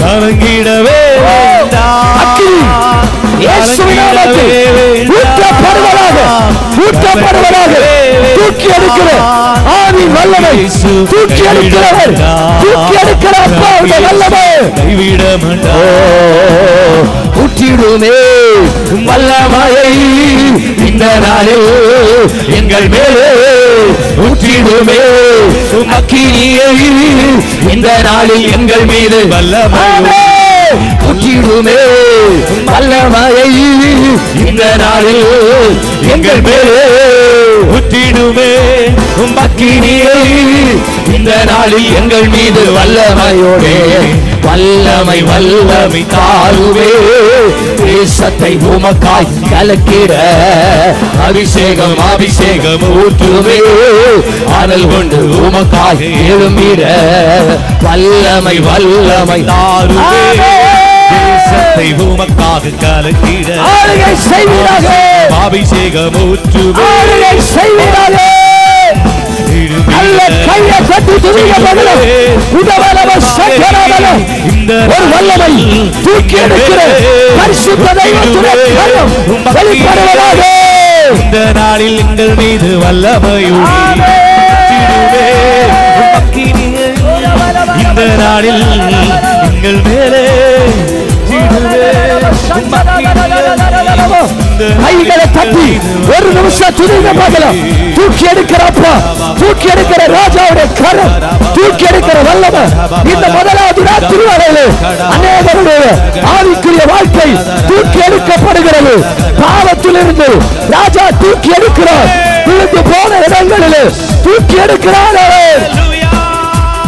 கலங்கிடவே தூக்கி எடுக்கிற ஆவின் வல்லமை, தூக்கி எடுக்கிறவர், தூக்கி எடுக்கிற அப்பாவுடைய வல்லமை கைவிட ஊற்றிடுமே வல்லமையை இந்த நாளில் எங்கள் மேலே ஊற்றிடுமே அக்கினியை இந்த நாளில் எங்கள் மீது வல்லமை ஊற்றிடுமே வல்லமையை இந்த நாளில் எங்கள் மேலே ஊற்றிடுமே அக்கினியை இந்த நாளில் எங்கள் மீது வல்லமையோடே வல்லமை வல்லமை தாருவே தேசத்தை உமக்காய் கலக்கிட அபிஷேகம் அபிஷேகம் ஊற்றுவே ஆனல் கொண்டு உமக்காய் எழும்பிட வல்லமை வல்லமை தாருவே தேசத்தை உமக்காக கலக்கிட ஆளுகை செய்வீராக அபிஷேகம் ஊற்றுவே ஆளுகை செய்வீராக நல்ல கையை கட்டி துதிக்கப்படுகிற உடவலவ சக்கரவல ஒரு வல்லமை தூக்கி எடுக்கிற பரிசுத்த தெய்வத்துடைய கரம் வெளிப்படுவதாக இந்த நாளில் எங்கள் மீது வல்லமையுடே இந்த நாளில் எங்கள் மேலே கைகளை தட்டி ஒரு நிமிஷம் துதிக்க பார்க்கலாம். தூக்கி எடுக்கிறப்பா, தூக்கி எடுக்கிற ராஜாவுடைய கரம், தூக்கி எடுக்கிற வல்லமை இந்த முதலாவது திருவரையிலே அநேகருடைய ஆவிக்குரிய வாழ்க்கை தூக்கி எடுக்கப்படுகிறது. பாவத்திலிருந்து ராஜா தூக்கி எடுக்கிறார், விழுந்து போன இடங்களிலே தூக்கி எடுக்கிறார்.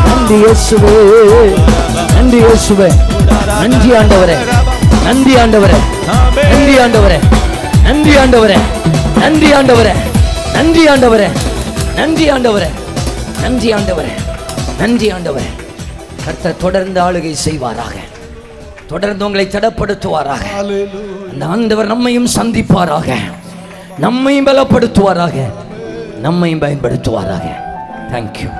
நன்றி இயேசுவே, நன்றி இயேசுவே, நன்றி ஆண்டவரே, நன்றி ஆண்டவரே, நன்றி ஆண்டவரே, நன்றி ஆண்டவரே, நன்றி ஆண்டவரே, நன்றி ஆண்டவரே, நன்றி ஆண்டவரே, நன்றி ஆண்டவரே, நன்றி ஆண்டவரே. கர்த்தர் தொடர்ந்து ஆளுகை செய்வாராக, தொடர்ந்து உங்களை திடப்படுத்துவாராக. அந்த ஆண்டவர் நம்மையும் சந்திப்பாராக, நம்மையும் பலப்படுத்துவாராக, நம்மையும் பயன்படுத்துவாராக. தேங்க்யூ.